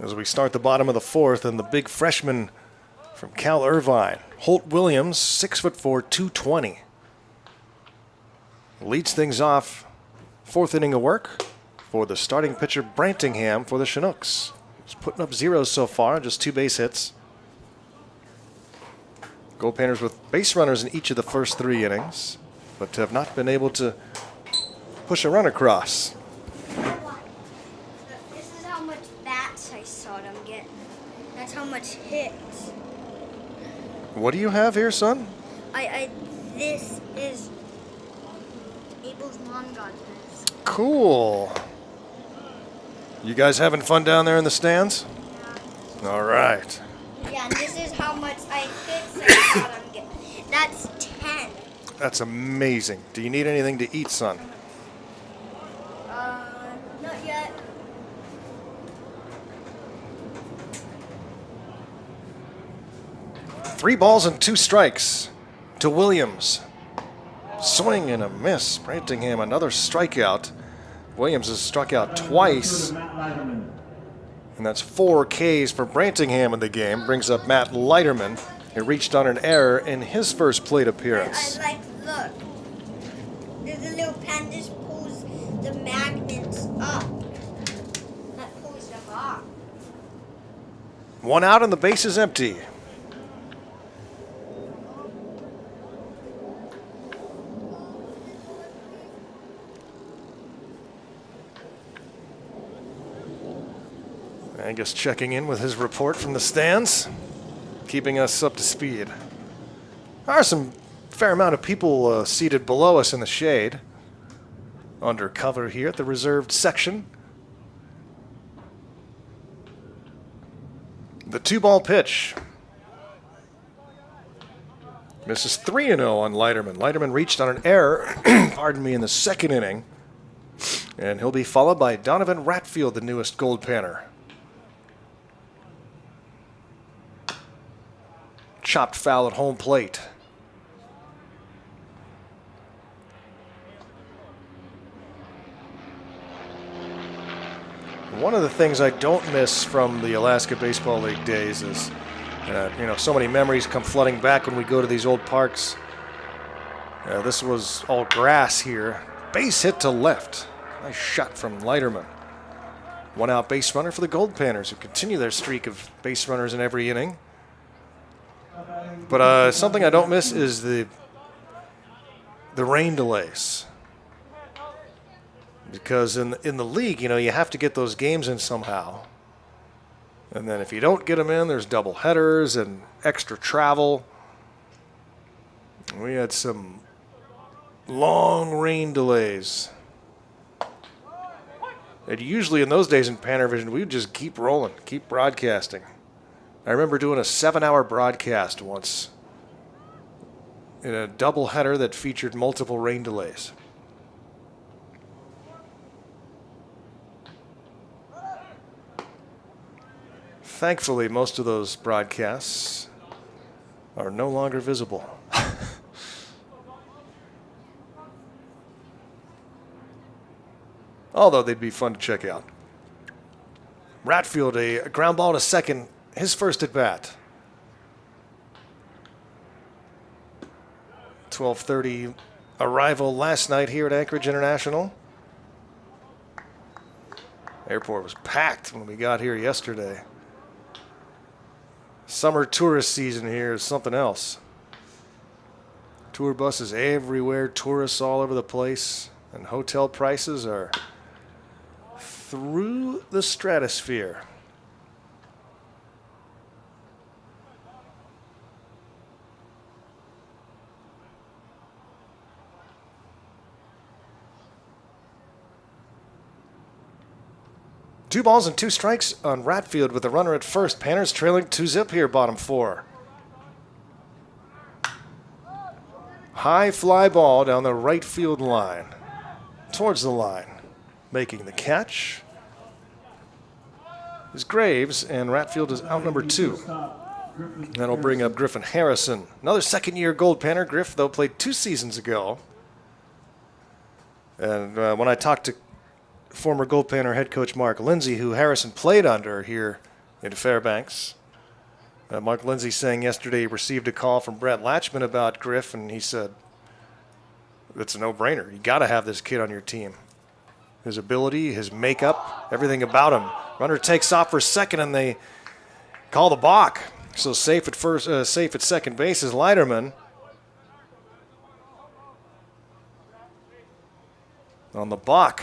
As we start the bottom of the fourth, and the big freshman from Cal Irvine, Holt Williams, 6'4", 220. Leads things off, fourth inning of work for the starting pitcher Brantingham for the Chinooks. He's putting up zeros so far, just 2 base hits. Goldpanners with base runners in each of the first 3 innings, but have not been able to push a run across. This is how much bats I saw them get. That's how much hits. What do you have here, son? This is Abel's mom got this. Cool. You guys having fun down there in the stands? Yeah. All right. Yeah, and this is how much hits I saw them get. That's 10. That's amazing. Do you need anything to eat, son? Not yet. Three balls and 2 strikes to Williams. Swing and a miss. Brantingham, another strikeout. Williams has struck out twice. And that's 4 Ks for Brantingham in the game. Brings up Matt Leiterman. He reached on an error in his first plate appearance. Look. There's a little pen just pulls the magnets up. That pulls them off. 1 out and the base is empty. Angus checking in with his report from the stands, keeping us up to speed. There are some fair amount of people seated below us in the shade, under cover here at the reserved section. The 2-ball pitch. Misses 3-0 on Leiterman. Leiterman reached on an error, pardon me, in the second inning, and he'll be followed by Donovan Ratfield, the newest Goldpanner. Chopped foul at home plate. One of the things I don't miss from the Alaska Baseball League days is, so many memories come flooding back when we go to these old parks. This was all grass here. Base hit to left. Nice shot from Leiterman. 1 out base runner for the Goldpanners, who continue their streak of base runners in every inning. But something I don't miss is the rain delays. Because in the league, you have to get those games in somehow. And then if you don't get them in, there's double headers and extra travel. We had some long rain delays. And usually in those days in PannerVision, we would just keep rolling, keep broadcasting. I remember doing a 7-hour broadcast once in a double header that featured multiple rain delays. Thankfully, most of those broadcasts are no longer visible. Although they'd be fun to check out. Ratfield, a ground ball to second, his first at bat. 12:30 arrival last night here at Anchorage International. Airport was packed when we got here yesterday. Summer tourist season here is something else. Tour buses everywhere, tourists all over the place, and hotel prices are through the stratosphere. Two balls and two strikes on Ratfield with a runner at first. Panners trailing 2-zip here, bottom four. High fly ball down the right field line. Towards the line. Making the catch is Graves, and Ratfield is out number 2. That'll bring up Griffin Harrison. Another second-year Goldpanner. Griff, though, played 2 seasons ago. And when I talked to former Goldpanner head coach Mark Lindsay, who Harrison played under here in Fairbanks, Mark Lindsay saying yesterday he received a call from Brett Latchman about Griff, and he said, it's a no-brainer. You got to have this kid on your team. His ability, his makeup, everything about him. Runner takes off for second, and they call the balk. So safe at second base is Leiterman. On the balk.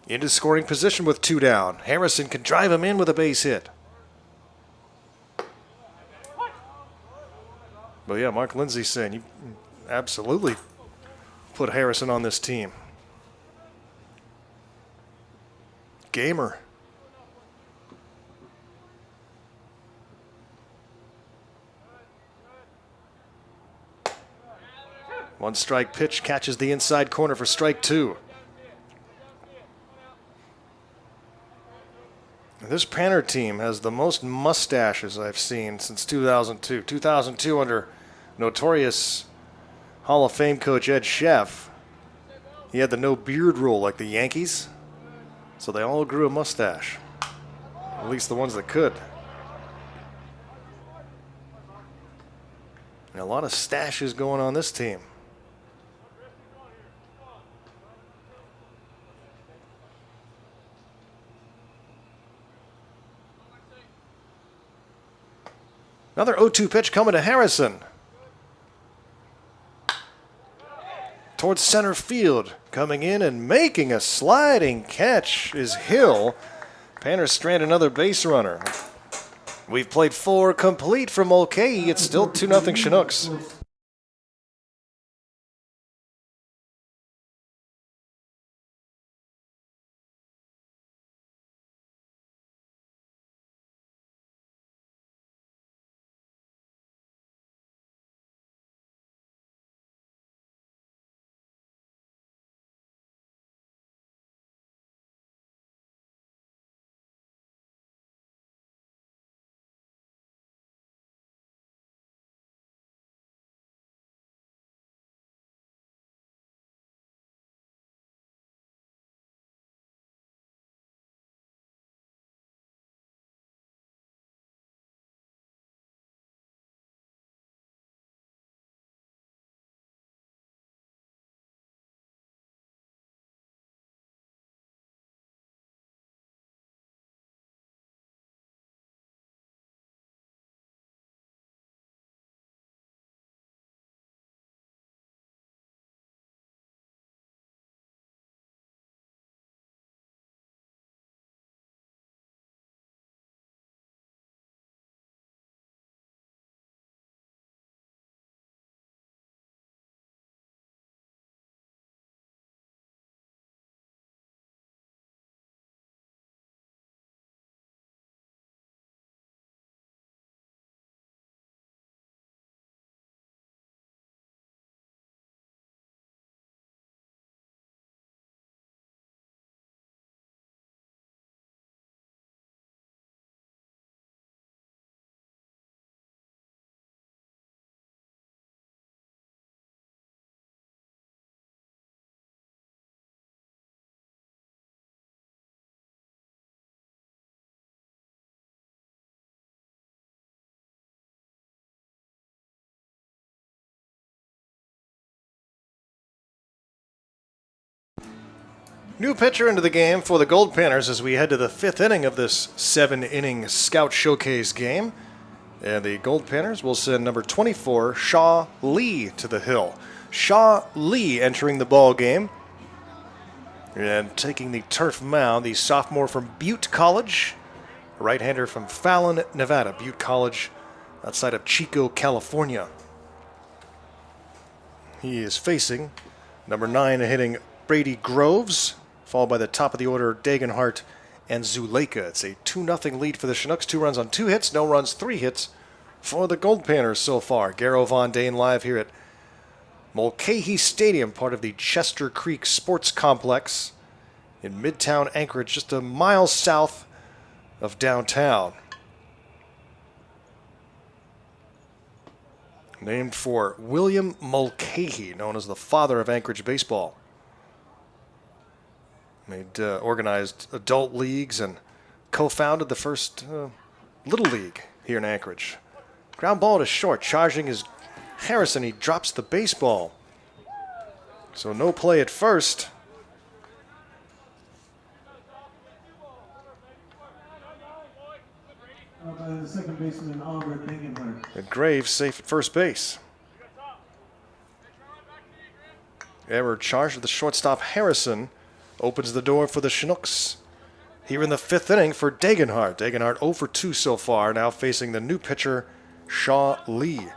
Into scoring position with 2 down. Harrison can drive him in with a base hit. But yeah, Mark Lindsay saying you absolutely put Harrison on this team. Gamer. One strike pitch catches the inside corner for strike 2. This Panner team has the most mustaches I've seen since 2002. 2002 under notorious Hall of Fame coach Ed Sheff. He had the no beard rule like the Yankees. So they all grew a mustache. At least the ones that could. And a lot of stashes going on this team. Another 0-2 pitch coming to Harrison. Towards center field. Coming in and making a sliding catch is Hill. Panners strand another base runner. We've played 4 complete for Mulcahey. It's still 2-0 Chinooks. New pitcher into the game for the Goldpanners as we head to the 5th inning of this 7-inning Scout Showcase game. And the Goldpanners will send number 24, Shaw Lee, to the hill. Shaw Lee entering the ball game. And taking the turf mound, the sophomore from Butte College, a right-hander from Fallon, Nevada. Butte College outside of Chico, California. He is facing number 9 hitting Brady Groves, followed by the top of the order Dagenhart and Zuleika. It's a 2-0 lead for the Chinooks. 2 runs on 2 hits, no runs, 3 hits for the Goldpanners so far. Garrow Von Dane live here at Mulcahey Stadium, part of the Chester Creek Sports Complex in Midtown Anchorage, just a mile south of downtown. Named for William Mulcahey, known as the father of Anchorage baseball. Organized adult leagues and co-founded the first Little League here in Anchorage. Ground ball to short, charging is Harrison. He drops the baseball. So no play at first. By the second baseman, Oliver Dagenhart. And Graves safe at first base. Error charged with the shortstop Harrison. Opens the door for the Chinooks here in the 5th inning for Dagenhart. Dagenhart 0 for 2 so far, now facing the new pitcher, Shaw Lee.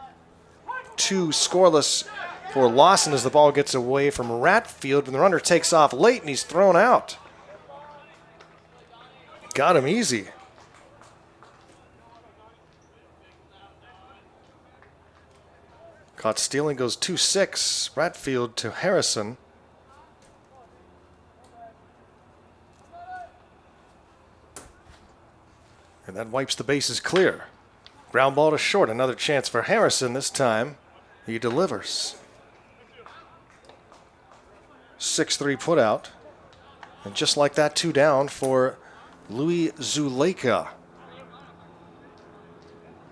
2 scoreless for Lawson as the ball gets away from Ratfield, and the runner takes off late and he's thrown out. Got him easy. Caught stealing, goes 2-6. Ratfield to Harrison. And that wipes the bases clear. Ground ball to short. Another chance for Harrison this time. He delivers. 6-3 put out. And just like that, 2 down for Louis Zuleika.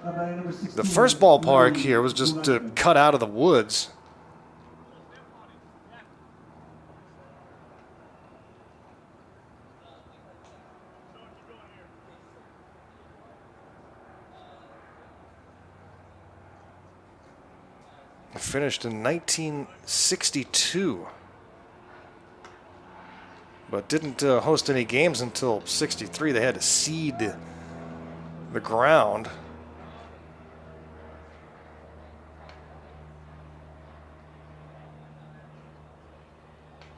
The first ballpark here was just cut out of the woods. Finished in 1962, but didn't host any games until 63. They had to seed the ground.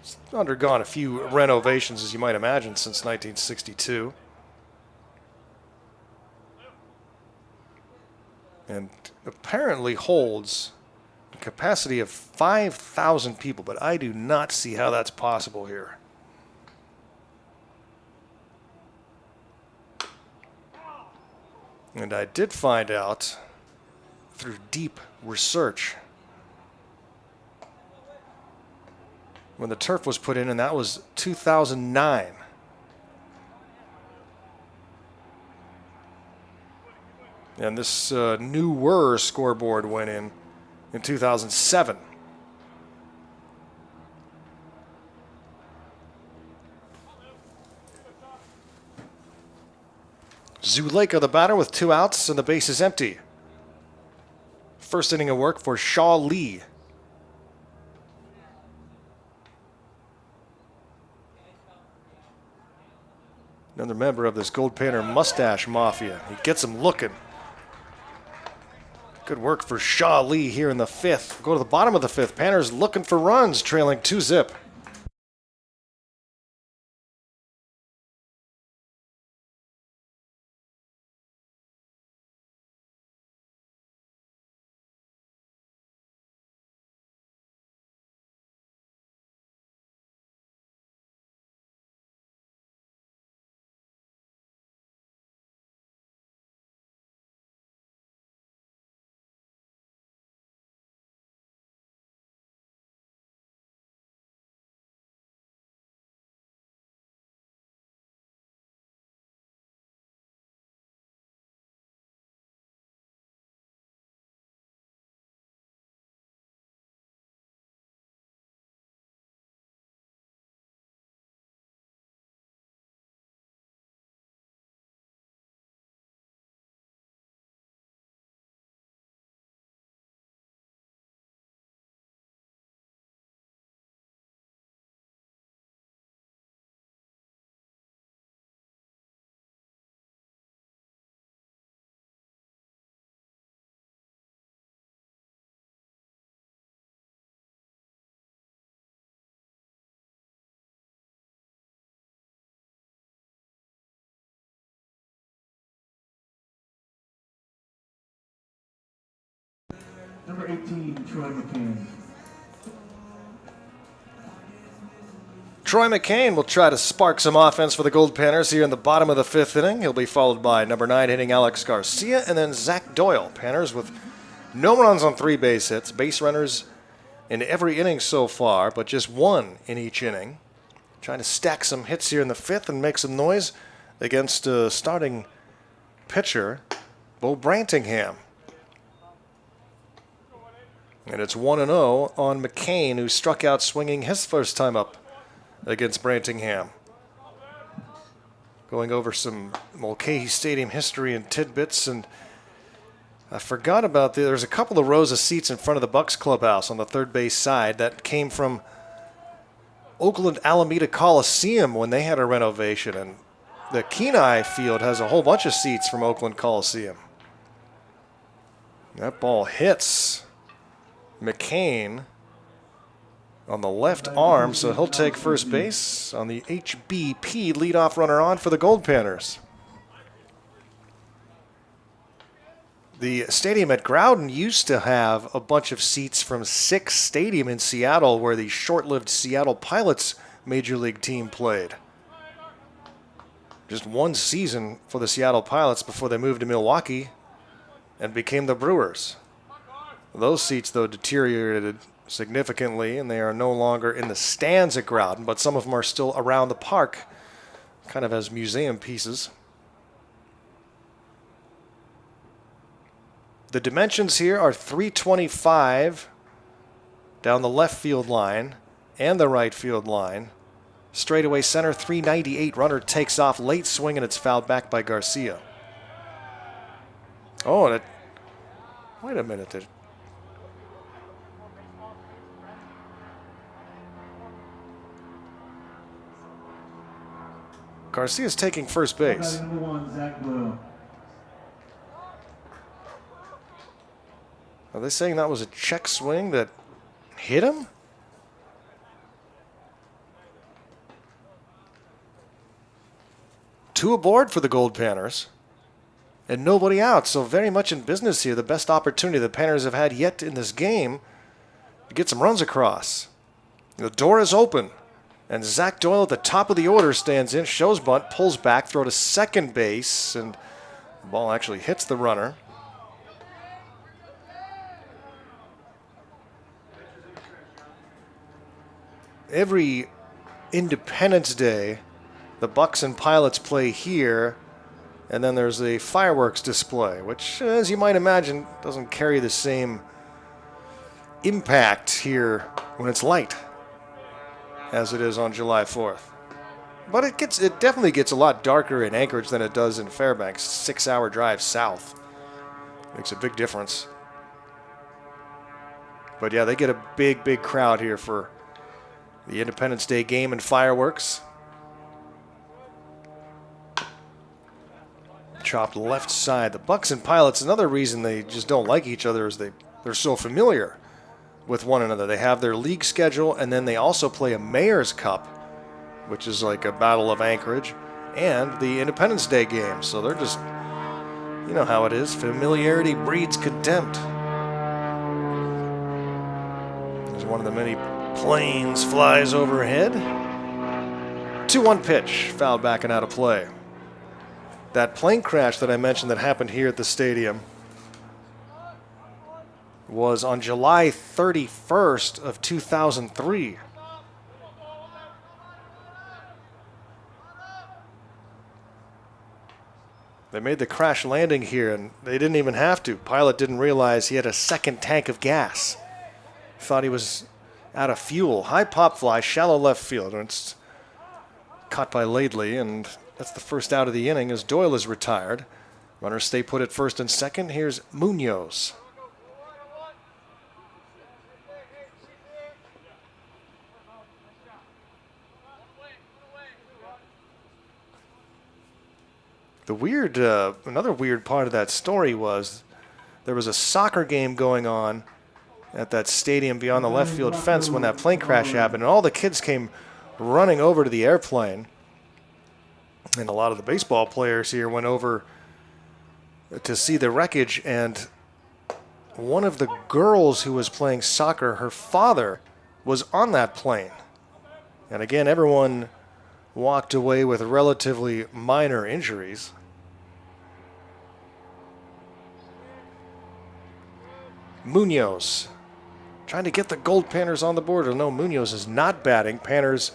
It's undergone a few renovations, as you might imagine, since 1962. And apparently holds a capacity of 5,000 people, but I do not see how that's possible here. And I did find out through deep research when the turf was put in, and that was 2009. And this newer scoreboard went in 2007. Zuleika, the batter, with 2 outs and the base is empty. First inning of work for Shaw Lee. Another member of this Goldpanner mustache mafia. He gets him looking. Good work for Shaw Lee here in the 5th. Go to the bottom of the 5th. Panners looking for runs, trailing 2-0. number 18, Troy McCain. Troy McCain will try to spark some offense for the Goldpanners here in the bottom of the 5th inning. He'll be followed by number 9 hitting Alex Garcia, and then Zach Doyle. Panners with no runs on 3 base hits, base runners in every inning so far, but just 1 in each inning. Trying to stack some hits here in the 5th and make some noise against starting pitcher Bo Brantingham. And it's 1-0 on McCain, who struck out swinging his first time up against Brantingham. Going over some Mulcahey Stadium history and tidbits, and I forgot about there's a couple of rows of seats in front of the Bucks clubhouse on the third base side that came from Oakland Alameda Coliseum when they had a renovation, and the Kenai field has a whole bunch of seats from Oakland Coliseum. That ball hits McCain on the left arm, so he'll take first base on the HBP leadoff runner on for the Goldpanners. The stadium at Groudon used to have a bunch of seats from Six Stadium in Seattle, where the short-lived Seattle Pilots Major League team played. Just 1 season for the Seattle Pilots before they moved to Milwaukee and became the Brewers. Those seats, though, deteriorated significantly, and they are no longer in the stands at Groudon, but some of them are still around the park, kind of as museum pieces. The dimensions here are 325 down the left field line and the right field line. Straightaway center, 398. Runner takes off, late swing, and it's fouled back by Garcia. Oh, and wait a minute. Garcia's taking first base. Number 1, Zach Doyle. Are they saying that was a check swing that hit him? Two aboard for the Goldpanners, and nobody out, so very much in business here. The best opportunity the Panners have had yet in this game to get some runs across. The door is open, and Zach Doyle at the top of the order stands in, shows bunt, pulls back, throw to second base, and the ball actually hits the runner. Every Independence Day, the Bucks and Pilots play here, and then there's a fireworks display, which, as you might imagine, doesn't carry the same impact here when it's light as it is on July 4th. But it definitely gets a lot darker in Anchorage than it does in Fairbanks. 6-hour drive south makes a big difference. But yeah, they get a big crowd here for the Independence Day game and fireworks. Chopped left side. The Bucks and Pilots, another reason they just don't like each other is they're so familiar with one another. They have their league schedule, and then they also play a Mayor's Cup, which is like a Battle of Anchorage, and the Independence Day game. So they're just, you know how it is. Familiarity breeds contempt. There's one of the many planes flies overhead. 2-1 pitch, fouled back and out of play. That plane crash that I mentioned that happened here at the stadium was on July 31st of 2003. They made the crash landing here, and they didn't even have to. Pilot didn't realize he had a second tank of gas. Thought he was out of fuel. High pop fly, shallow left field. And it's caught by Laidley, and that's the first out of the inning as Doyle is retired. Runners stay put at first and second. Here's Munoz. Another weird part of that story was there was a soccer game going on at that stadium beyond the left field fence when that plane crash happened, and all the kids came running over to the airplane, and a lot of the baseball players here went over to see the wreckage, and one of the girls who was playing soccer, her father was on that plane. And again, everyone walked away with relatively minor injuries. Munoz trying to get the Goldpanners on the board. No, Munoz is not batting. Panners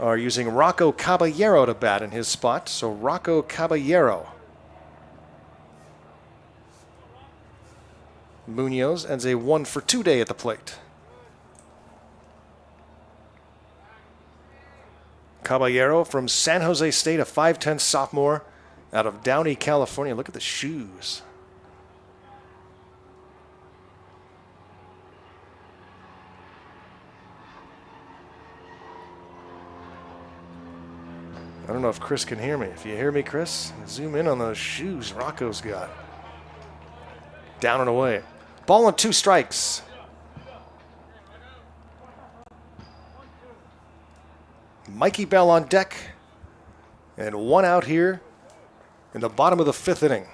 are using Rocco Caballero to bat in his spot. So Rocco Caballero. Munoz ends a 1-for-2 day at the plate. Caballero from San Jose State, a 5'10 sophomore out of Downey, California. Look at the shoes. I don't know if Chris can hear me. If you hear me, Chris, zoom in on those shoes Rocco's got. Down and away. Ball and 2 strikes. Mikey Bell on deck. And 1 out here in the bottom of the 5th inning.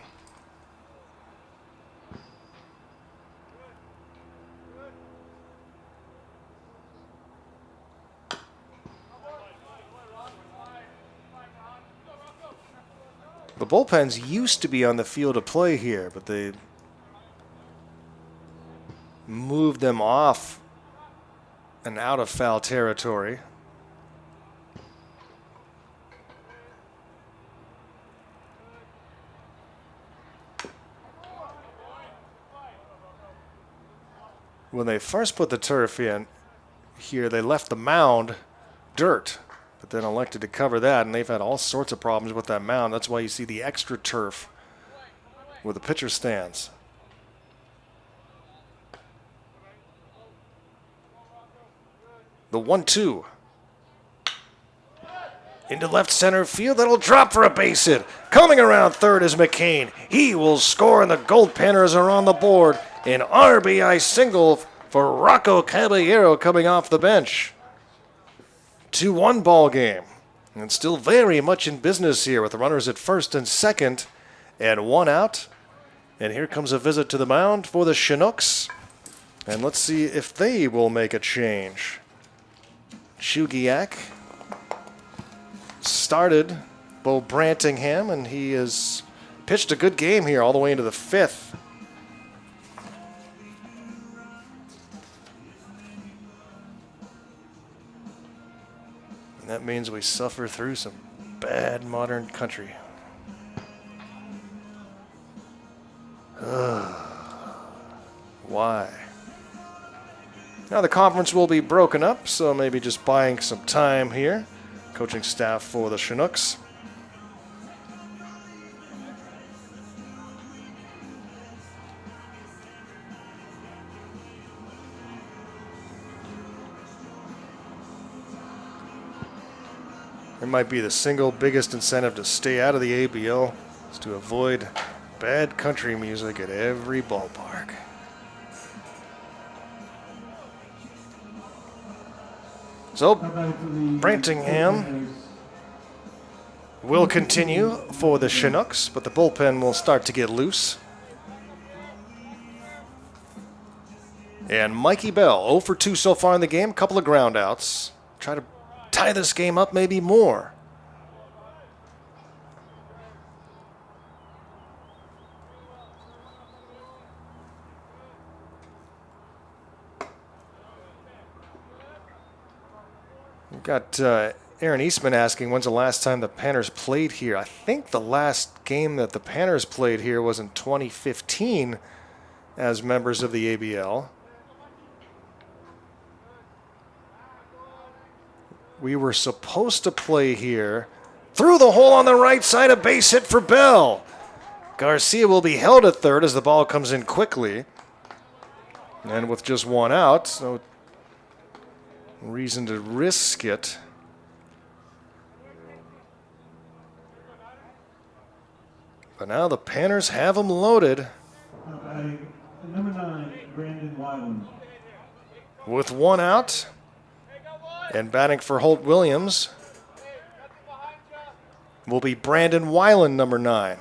The bullpens used to be on the field of play here, but they moved them off and out of foul territory. When they first put the turf in here, they left the mound dirt, but then elected to cover that, and they've had all sorts of problems with that mound. That's why you see the extra turf where the pitcher stands. The 1-2. Into left center field. That'll drop for a base hit. Coming around third is McCain. He will score, and the Goldpanners are on the board. An RBI single for Rocco Caballero coming off the bench. 2-1 ball game. And still very much in business here with the runners at first and second and 1 out. And here comes a visit to the mound for the Chinooks. And let's see if they will make a change. Chugiak started Bo Brantingham, and he has pitched a good game here all the way into the 5th. And that means we suffer through some bad modern country. Why? Now the conference will be broken up, so maybe just buying some time here. Coaching staff for the Chinooks. It might be the single biggest incentive to stay out of the ABL is to avoid bad country music at every ballpark. So, Brantingham will continue for the Chinooks, but the bullpen will start to get loose. And Mikey Bell, 0 for 2 so far in the game, couple of ground outs. Try to tie this game up maybe more. We've got Aaron Eastman asking, when's the last time the Panners played here? I think the last game that the Panners played here was in 2015 as members of the ABL. We were supposed to play here. Through the hole on the right side, a base hit for Bell. Garcia will be held at third as the ball comes in quickly. And with just 1 out, so reason to risk it. But now the Panners have them loaded. Number 9, Brandon Wyland. With 1 out. And batting for Holt Williams will be Brandon Wyland, number 9.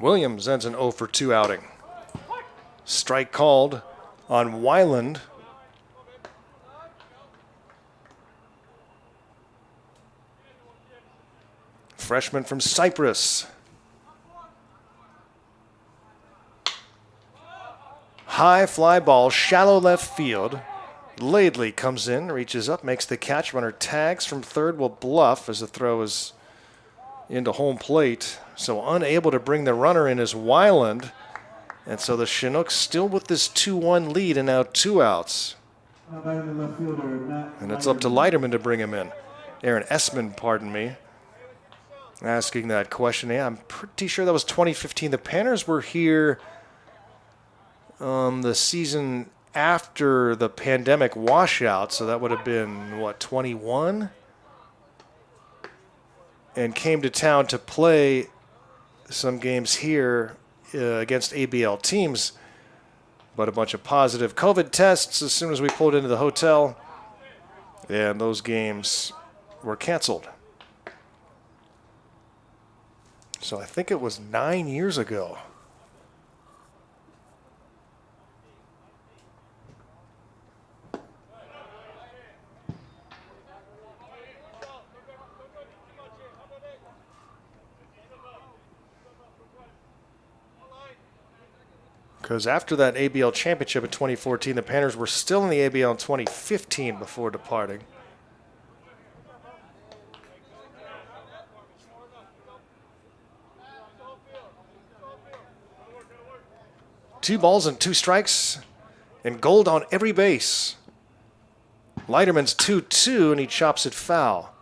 Williams ends an 0 for 2 outing. Strike called on Weiland. Freshman from Cyprus. High fly ball, shallow left field. Laidley comes in, reaches up, makes the catch. Runner tags from third, will bluff as the throw is into home plate. So unable to bring the runner in is Weiland. And so the Chinooks still with this 2-1 lead and now 2 outs. And it's up to Leiterman to bring him in. Aaron Essman, pardon me, asking that question. Yeah, I'm pretty sure that was 2015. The Panners were here the season after the pandemic washout, so that would have been, what, 21? And came to town to play some games here against ABL teams, but a bunch of positive COVID tests as soon as we pulled into the hotel, and those games were canceled. So I think it was 9 years ago. Because after that ABL championship in 2014, the Panners were still in the ABL in 2015 before departing. Two balls and 2 strikes, and Gold on every base. Leiterman's 2-2, and he chops it foul.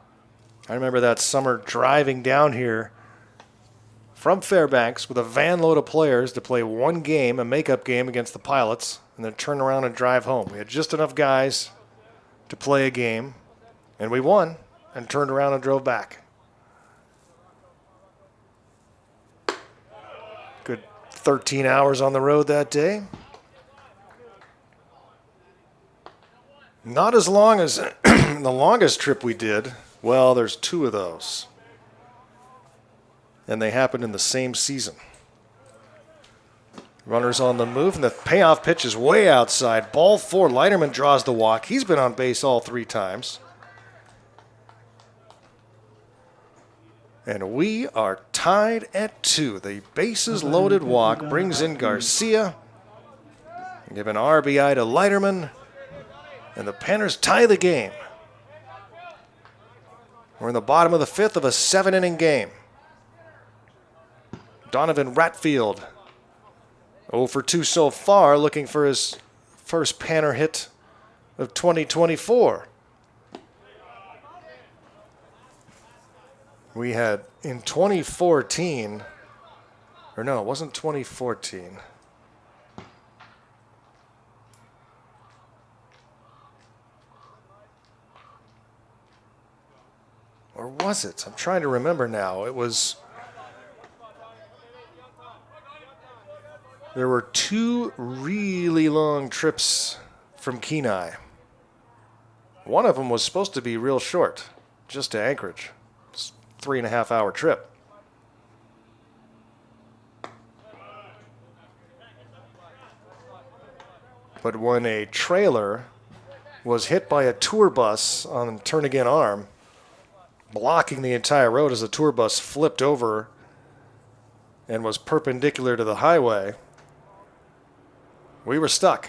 I remember that summer driving down here from Fairbanks with a van load of players to play one game, a makeup game against the Pilots, and then turn around and drive home. We had just enough guys to play a game, and we won and turned around and drove back. Good 13 hours on the road that day. Not as long as the longest trip we did. Well, there's 2 of those. And they happened in the same season. Runners on the move, and the payoff pitch is way outside. Ball 4. Leiterman draws the walk. He's been on base all 3 times. And we are tied at 2. The bases loaded walk brings in Garcia. Give an RBI to Leiterman. And the Panners tie the game. We're in the bottom of the 5th of a 7-inning game. Donovan Ratfield, 0 for 2 so far, looking for his first Panner hit of 2024. We had in 2014, or no, it wasn't 2014. Or was it? I'm trying to remember now. It was... There were 2 really long trips from Kenai. One of them was supposed to be real short, just to Anchorage. It's a 3.5-hour trip. But when a trailer was hit by a tour bus on turn-again arm, blocking the entire road as the tour bus flipped over and was perpendicular to the highway, we were stuck.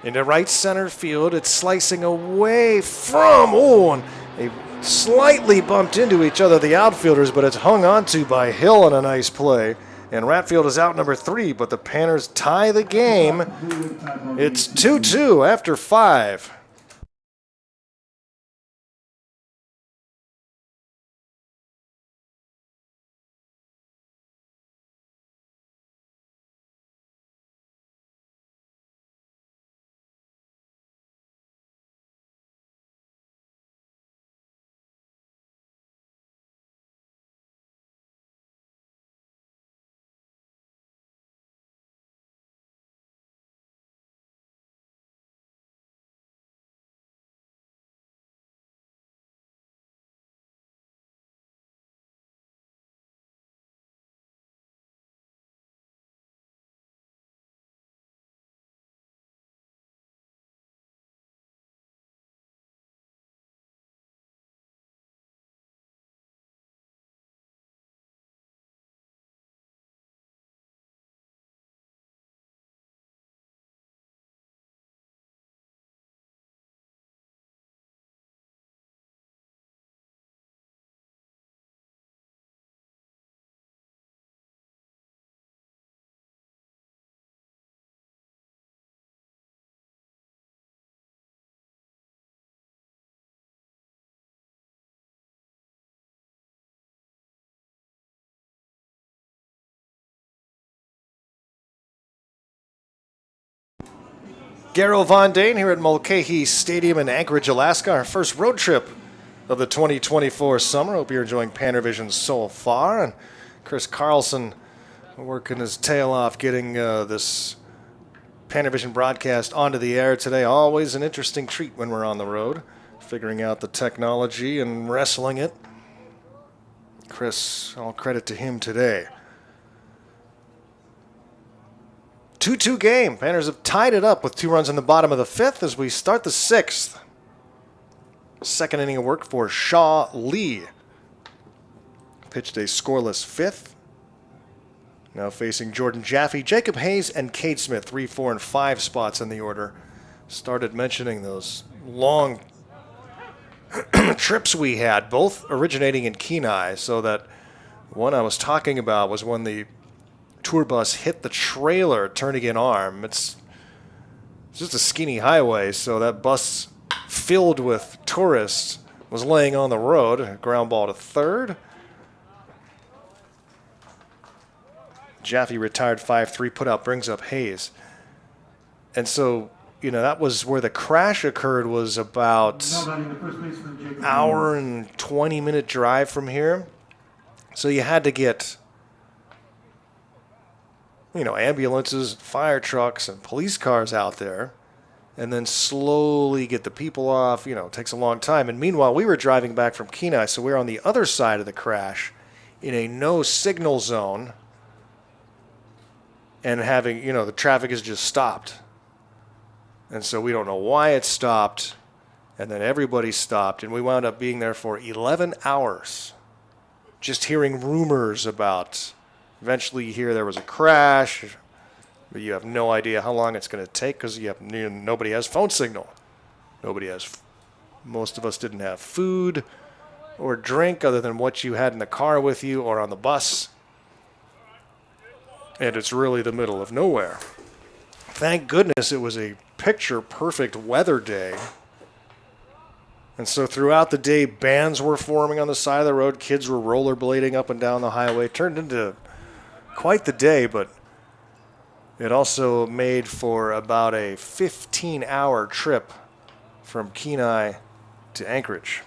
Into right center field, it's slicing away from, and they slightly bumped into each other, the outfielders, but it's hung onto by Hill on a nice play. And Ratfield is out number 3, but the Panners tie the game. It's 2-2 after 5. Garo Von Dane here at Mulcahey Stadium in Anchorage, Alaska. Our first road trip of the 2024 summer. Hope you're enjoying PannerVision so far. And Chris Carlson working his tail off getting this PannerVision broadcast onto the air today. Always an interesting treat when we're on the road, figuring out the technology and wrestling it. Chris, all credit to him today. 2-2 game. Panners have tied it up with 2 runs in the bottom of the 5th as we start the 6th. Second inning of work for Shaw Lee. Pitched a scoreless 5th. Now facing Jordan Jaffe, Jacob Hayes, and Cade Smith. 3, 4, and 5 spots in the order. Started mentioning those long trips we had, both originating in Kenai, so that one I was talking about was when the tour bus hit the trailer turning in arm. It's just a skinny highway, so that bus filled with tourists was laying on the road. Ground ball to third. Jaffe retired 5-3, put out, brings up Hayes. And so, you know, that was where the crash occurred, was about an hour and 20-minute drive from here. So you had to get, you know, ambulances, fire trucks, and police cars out there, and then slowly get the people off. You know, it takes a long time. And meanwhile, we were driving back from Kenai, so we were on the other side of the crash in a no-signal zone, and having, you know, the traffic has just stopped. And so we don't know why it stopped, and then everybody stopped, and we wound up being there for 11 hours, just hearing rumors about. Eventually you hear there was a crash, but you have no idea how long it's going to take because nobody has phone signal. Most of us didn't have food or drink other than what you had in the car with you or on the bus. And it's really the middle of nowhere. Thank goodness it was a picture-perfect weather day. And so throughout the day, bands were forming on the side of the road. Kids were rollerblading up and down the highway. It turned into quite the day, but it also made for about a 15-hour trip from Kenai to Anchorage.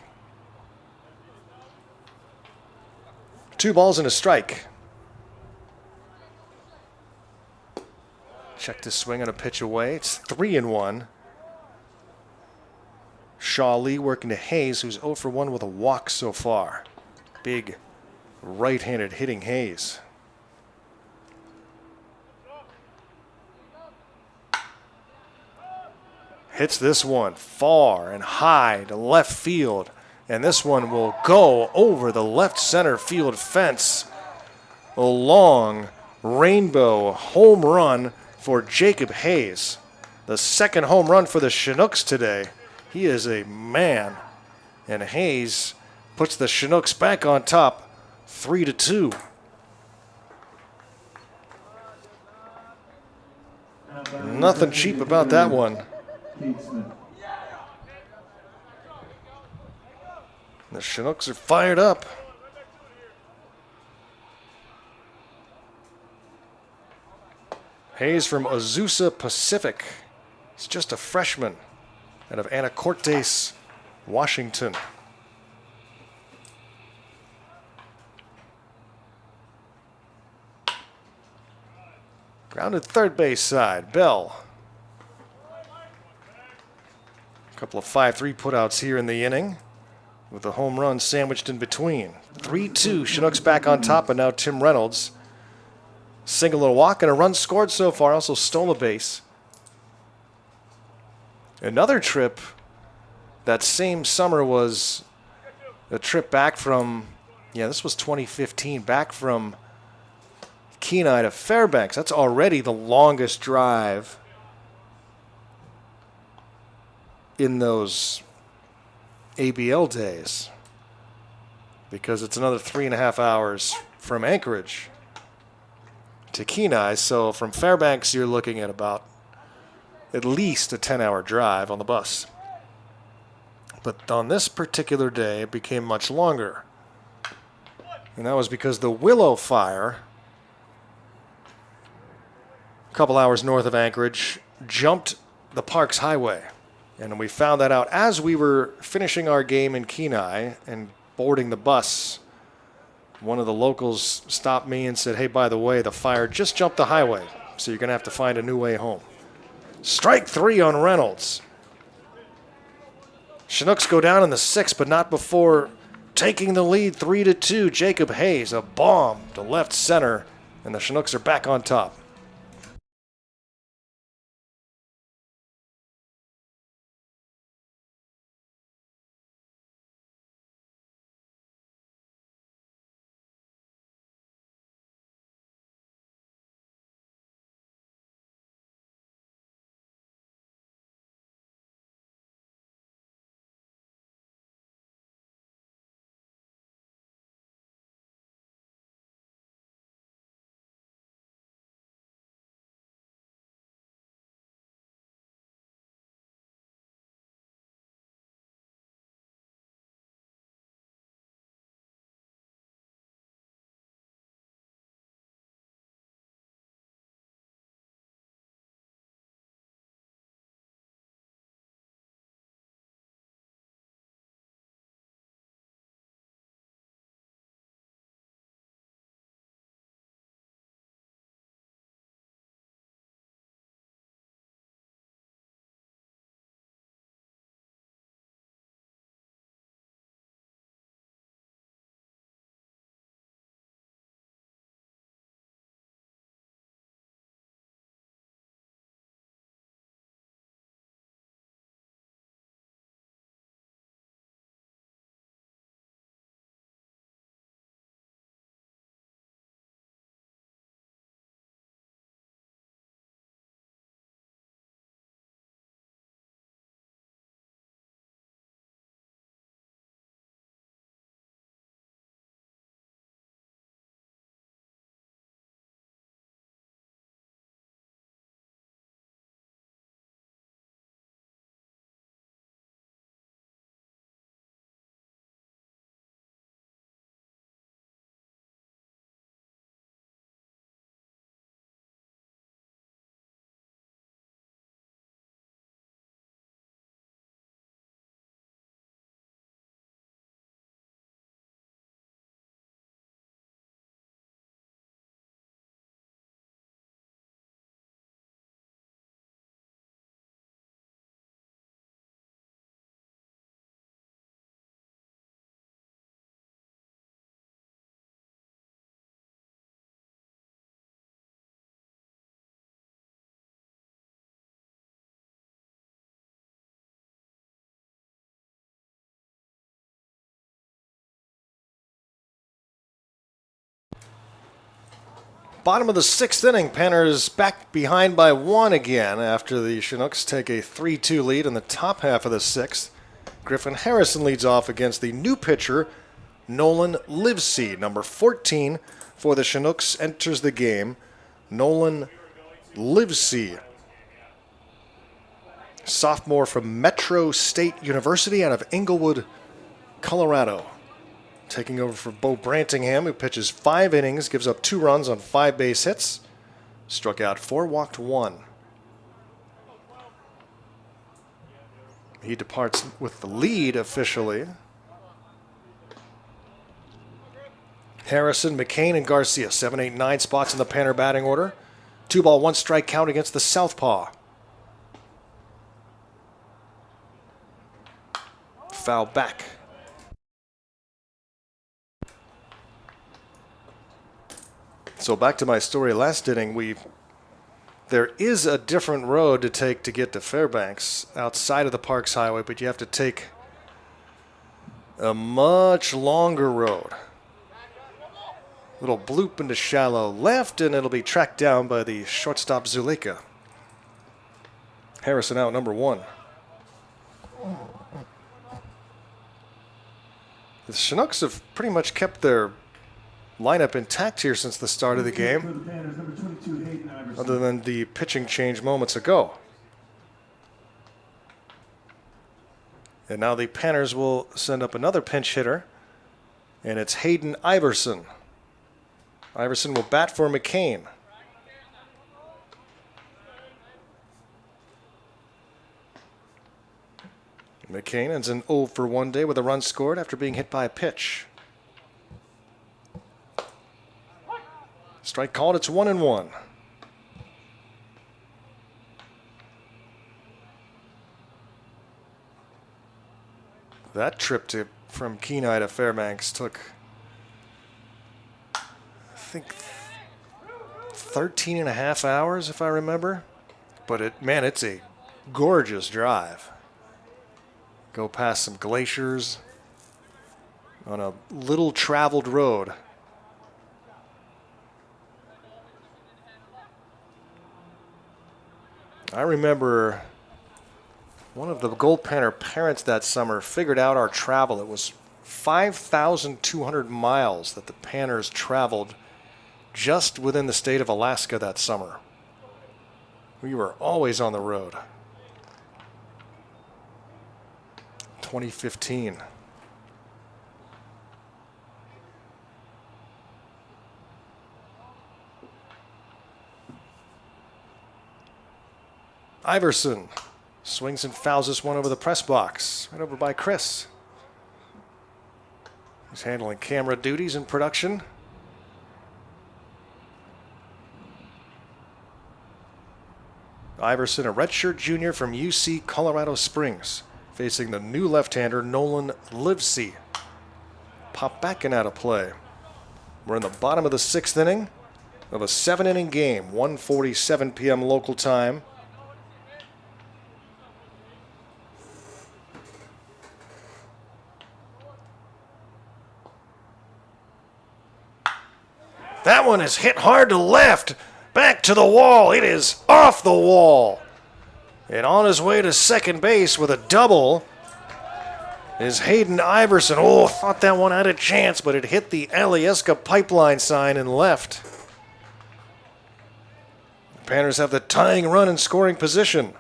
2 balls and a strike. Check this swing on a pitch away. It's 3-1. Shaw Lee working to Hayes, who's 0 for 1 with a walk so far. Big right-handed hitting Hayes. Hits this one far and high to left field. And this one will go over the left center field fence. A long rainbow home run for Jacob Hayes. The second home run for the Chinooks today. He is a man. And Hayes puts the Chinooks back on top, 3-2. Nothing cheap about that one. The Chinooks are fired up. Hayes from Azusa Pacific. He's just a freshman out of Anacortes, Washington. Grounded third base side, Bell. A couple of 5-3 putouts here in the inning, with a home run sandwiched in between. 3-2, Chinooks back on top, and now Tim Reynolds. Single and a walk and a run scored so far, also stole a base. Another trip that same summer was a trip back from, this was 2015, back from Kenai to Fairbanks. That's already the longest drive in those ABL days, because it's another 3.5 hours from Anchorage to Kenai. So from Fairbanks, you're looking at about at least a 10-hour drive on the bus. But on this particular day, it became much longer. And that was because the Willow Fire, a couple hours north of Anchorage, jumped the Parks Highway. And we found that out as we were finishing our game in Kenai and boarding the bus. One of the locals stopped me and said, hey, by the way, the fire just jumped the highway, so you're going to have to find a new way home. Strike 3 on Reynolds. Chinooks go down in the 6th, but not before taking the lead 3-2. Jacob Hayes, a bomb to left center, and the Chinooks are back on top. Bottom of the 6th inning, Panners back behind by 1 again after the Chinooks take a 3-2 lead in the top half of the 6th. Griffin Harrison leads off against the new pitcher, Nolan Livesey. Number 14 for the Chinooks enters the game. Nolan Livesey, sophomore from Metro State University out of Inglewood, Colorado. Taking over for Bo Brantingham, who pitches 5 innings, gives up 2 runs on 5 base hits, struck out 4, walked 1. He departs with the lead officially. Harrison, McCain, and Garcia, 7, 8, 9 spots in the Panner batting order. 2-1 strike count against the southpaw. Foul back. So back to my story last inning, there is a different road to take to get to Fairbanks outside of the Parks Highway, but you have to take a much longer road. Little bloop into shallow left, and it'll be tracked down by the shortstop Zuleika. Harrison out, number 1. The Chinooks have pretty much kept their lineup intact here since the start of the game, other than the pitching change moments ago. And now the Panners will send up another pinch hitter, and it's Hayden Iverson. Iverson will bat for McCain. McCain ends an 0 for 1 day with a run scored after being hit by a pitch. Strike called, it's 1-1. That trip from Kenai to Fairbanks took, I think, 13 and a half hours, if I remember. But it's a gorgeous drive. Go past some glaciers on a little traveled road. I remember one of the Goldpanner parents that summer figured out our travel. It was 5,200 miles that the Panners traveled just within the state of Alaska that summer. We were always on the road. 2015. Iverson swings and fouls this one over the press box, right over by Chris. He's handling camera duties and production. Iverson, a redshirt junior from UC Colorado Springs, facing the new left-hander Nolan Livesey. Pop back and out of play. We're in the bottom of the 6th inning of a 7-inning game, 1:47 p.m. local time. That one is hit hard to left. Back to the wall. It is off the wall. And on his way to second base with a double is Hayden Iverson. Oh, thought that one had a chance, but it hit the Alyeska pipeline sign and left. The Panners have the tying run in scoring position.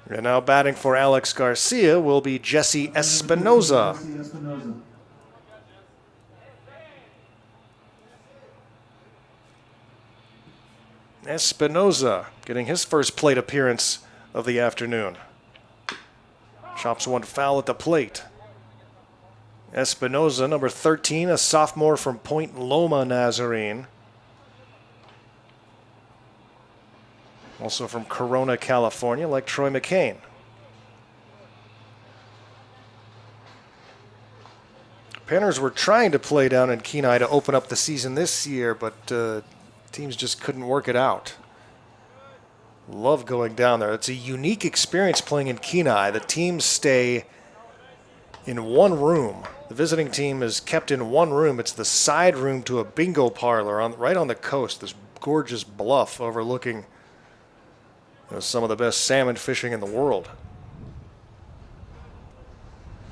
And now batting for Alex Garcia will be Jesse Espinoza. Espinoza getting his first plate appearance of the afternoon. Chops one foul at the plate. Espinoza, number 13, a sophomore from Point Loma, Nazarene. Also from Corona, California, like Troy McCain. Panners were trying to play down in Kenai to open up the season this year, but teams just couldn't work it out. Love going down there. It's a unique experience playing in Kenai. The teams stay in one room. The visiting team is kept in one room. It's the side room to a bingo parlor right on the coast. This gorgeous bluff overlooking some of the best salmon fishing in the world.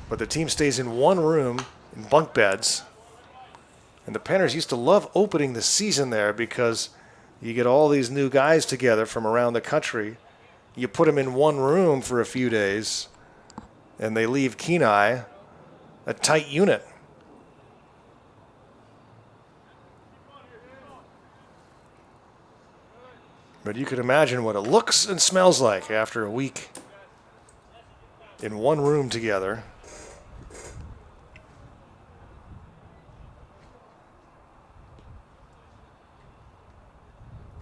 But the team stays in one room in bunk beds. And the Panners used to love opening the season there because you get all these new guys together from around the country. You put them in one room for a few days, and they leave Kenai a tight unit. But you could imagine what it looks and smells like after a week in one room together.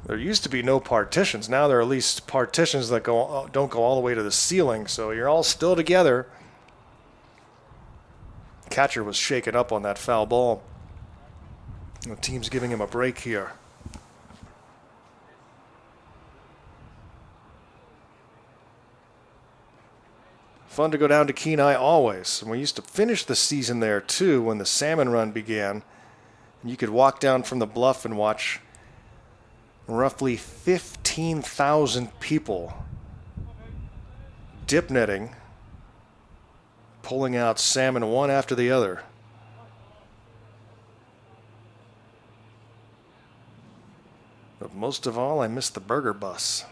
There used to be no partitions. Now there are at least partitions that don't go all the way to the ceiling, so you're all still together. Catcher was shaken up on that foul ball. The team's giving him a break here. Fun to go down to Kenai always. And we used to finish the season there too when the salmon run began. And you could walk down from the bluff and watch roughly 15,000 people dip netting, pulling out salmon one after the other. But most of all, I miss the burger bus.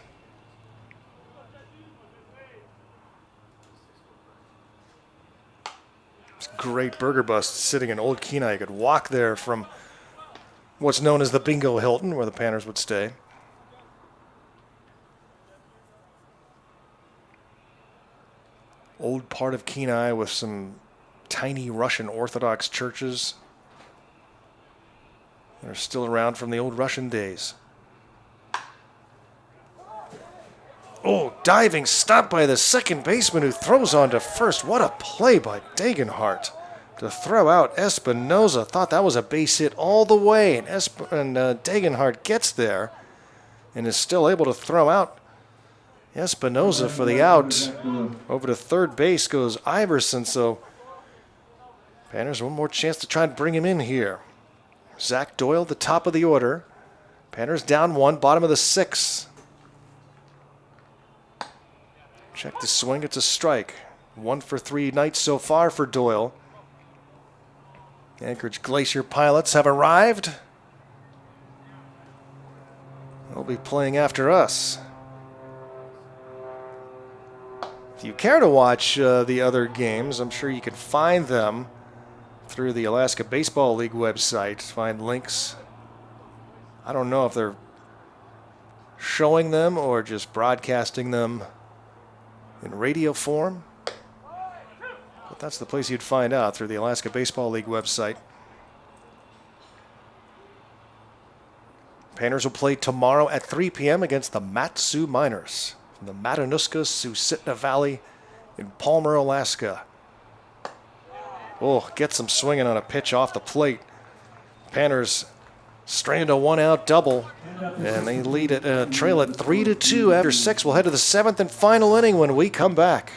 It's a great burger bus sitting in Old Kenai. You could walk there from what's known as the Bingo Hilton, where the Panners would stay. old part of Kenai with some tiny Russian Orthodox churches that are still around from the old Russian days. Oh, diving stop by the second baseman who throws on to first. What a play by Degenhardt to throw out Espinoza. Thought that was a base hit all the way, and Degenhardt gets there and is still able to throw out Espinoza for the out. Over to third base goes Iverson, so Panners one more chance to try and bring him in here. Zach Doyle, the top of the order. Panners down one, bottom of the sixth. Check the swing, it's a strike. 1 for 3 nights so far for Doyle. Anchorage Glacier pilots have arrived. They'll be playing after us. If you care to watch the other games, I'm sure you can find them through the Alaska Baseball League website. Find links. I don't know if they're showing them or just broadcasting them in radio form, but that's the place you'd find out, through the Alaska Baseball League website. Panners will play tomorrow at 3 p.m. against the Mat-Su Miners from the Matanuska-Susitna Valley in Palmer, Alaska. Oh, gets some swinging on a pitch off the plate. Panners strained a 1-out double, and they lead it, trail at 3-2 after 6. We'll head to the 7th and final inning when we come back.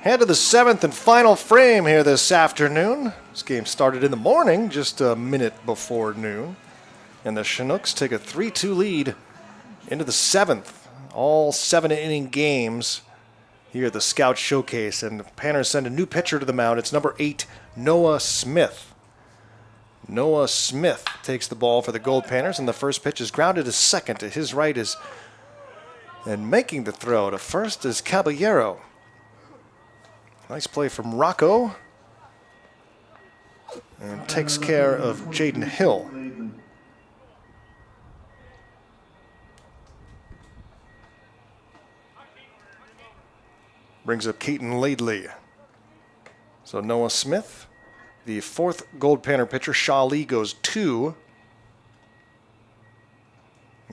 Head to the 7th and final frame here this afternoon. This game started in the morning, just a minute before noon. And the Chinooks take a 3-2 lead into the 7th. All 7-inning games here at the Scout Showcase. And the Panners send a new pitcher to the mound. It's number 8, Noah Smith. Noah Smith takes the ball for the Goldpanners, and the first pitch is grounded to second. To his right is, and making the throw to first is Caballero. Nice play from Rocco. And takes care of Jaden Hill. Brings up Keaton Laidley. So Noah Smith, the fourth Gold Panner pitcher. Shaw Lee goes 2.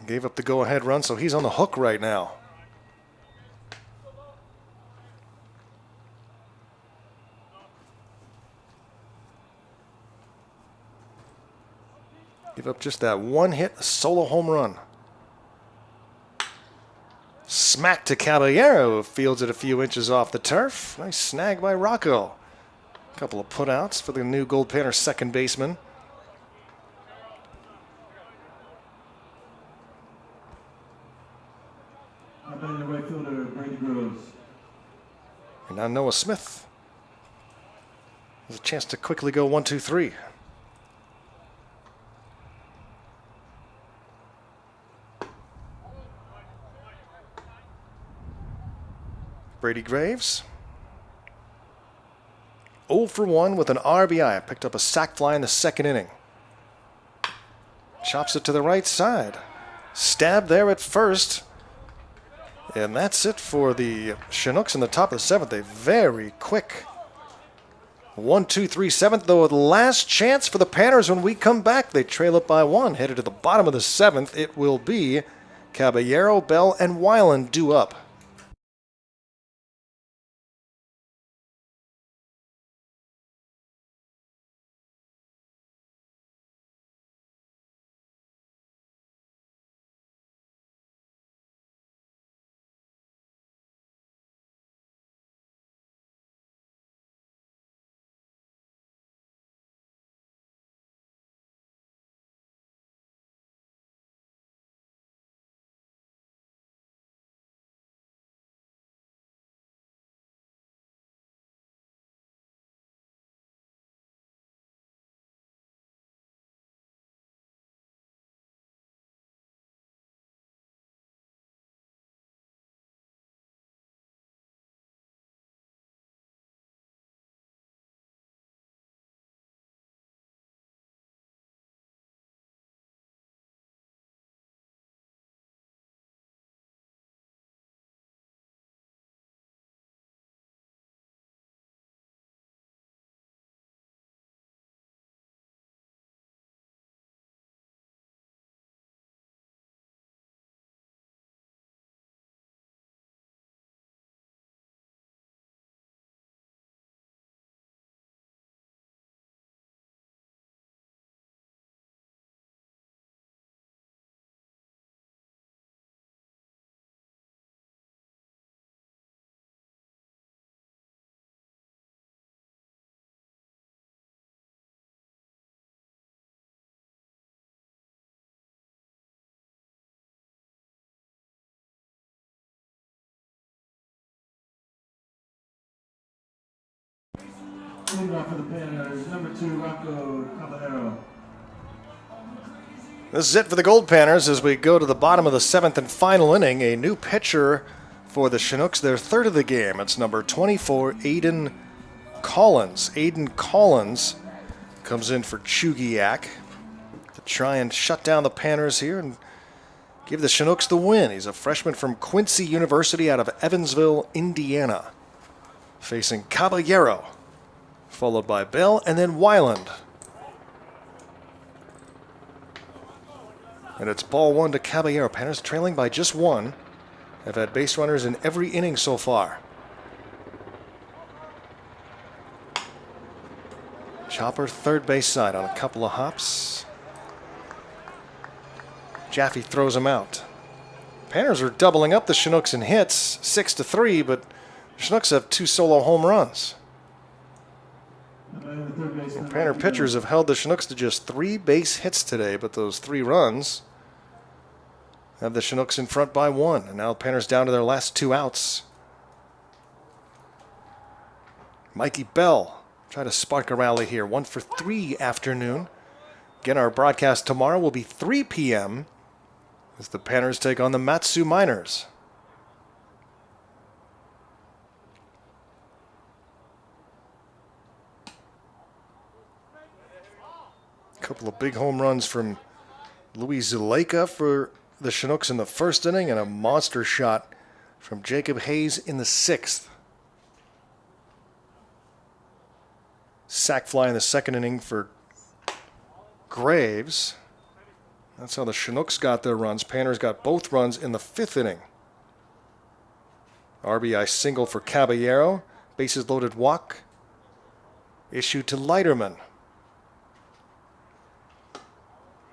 Gave up the go-ahead run, so he's on the hook right now. Give up just that one hit, a solo home run. Smack to Caballero, who fields it a few inches off the turf. Nice snag by Rocco. A couple of putouts for the new Gold Panner second baseman. Batting the right fielder, Brady Groves. And now Noah Smith has a chance to quickly go 1, 2, 3. Brady Graves. 0 for 1 with an RBI. Picked up a sac fly in the second inning. Chops it to the right side. Stabbed there at first. And that's it for the Chinooks in the top of the 7th. A very quick 1, 2, 3, 7th, though the last chance for the Panners when we come back. They trail up by 1. Headed to the bottom of the 7th. It will be Caballero, Bell, and Weiland due up. Leading off for the Panners, number 2, Rocco Caballero. This is it for the Gold Panners as we go to the bottom of the 7th and final inning. A new pitcher for the Chinooks, their third of the game. It's number 24, Aiden Collins. Aiden Collins comes in for Chugiak to try and shut down the Panners here and give the Chinooks the win. He's a freshman from Quincy University out of Evansville, Indiana. Facing Caballero, followed by Bell, and then Weiland. And it's ball 1 to Caballero. Panners trailing by just 1. Have had base runners in every inning so far. Chopper third base side on a couple of hops. Jaffe throws him out. Panners are doubling up the Chinooks in hits, 6-3, but the Chinooks have 2 solo home runs. Panner pitchers have held the Chinooks to just 3 base hits today, but those 3 runs have the Chinooks in front by 1. And now Panners down to their last 2 outs. Mikey Bell try to spark a rally here. 1 for 3 afternoon. Again, our broadcast tomorrow will be 3 p.m. as the Panners take on the Matsu Miners. Couple of big home runs from Luis Zuleika for the Chinooks in the first inning and a monster shot from Jacob Hayes in the 6th. sac fly in the second inning for Graves. That's how the Chinooks got their runs. Panners got both runs in the 5th inning. RBI single for Caballero. Bases loaded walk. Issued to Leiterman.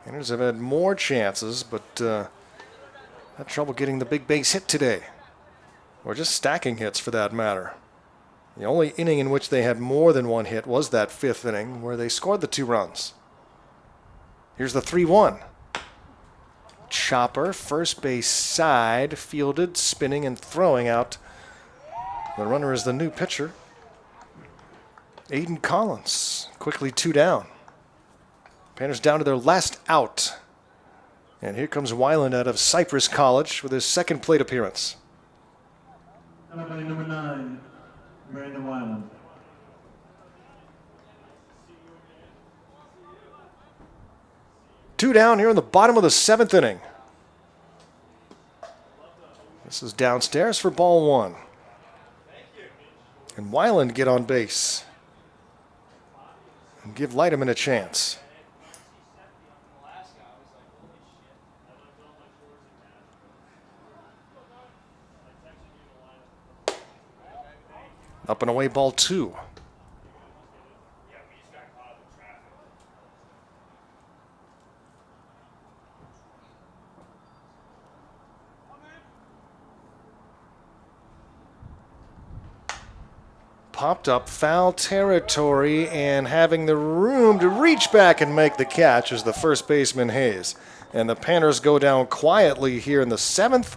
Panners have had more chances, but had trouble getting the big base hit today. Or just stacking hits for that matter. The only inning in which they had more than one hit was that 5th inning where they scored the 2 runs. Here's the 3-1. Chopper, first base side, fielded, spinning and throwing out. The runner is the new pitcher, Aiden Collins. Quickly 2 down. Panners down to their last out. And here comes Weiland out of Cypress College with his second plate appearance. Number 9, Brandon Weiland. Two down here in the bottom of the 7th inning. This is downstairs for ball 1. And Weiland get on base and give Leiterman a chance. Up and away, ball 2. Popped up foul territory and having the room to reach back and make the catch is the first baseman Hayes. And the Panners go down quietly here in the 7th.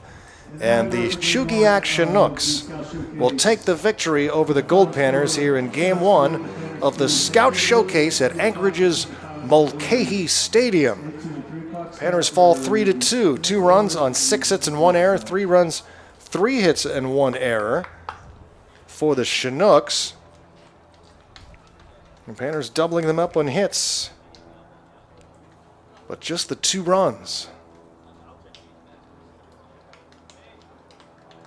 And the Chugiak Chinooks will take the victory over the Goldpanners here in Game 1 of the Scout Showcase at Anchorage's Mulcahey Stadium. Panners fall 3-2. 2 runs on 6 hits and 1 error. 3 runs, 3 hits and 1 error for the Chinooks. And Panners doubling them up on hits. But just the 2 runs.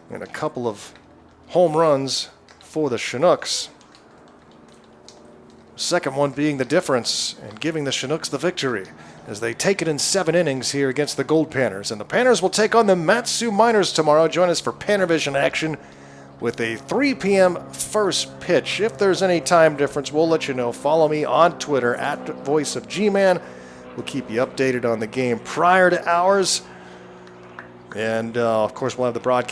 And a couple of home runs for the Chinooks. Second one being the difference and giving the Chinooks the victory as they take it in 7 innings here against the Goldpanners. And the Panners will take on the Matsu Miners tomorrow. Join us for PannerVision action with a 3 p.m. first pitch. If there's any time difference, we'll let you know. Follow me on Twitter at VoiceOfGman. We'll keep you updated on the game prior to ours. And, of course, we'll have the broadcast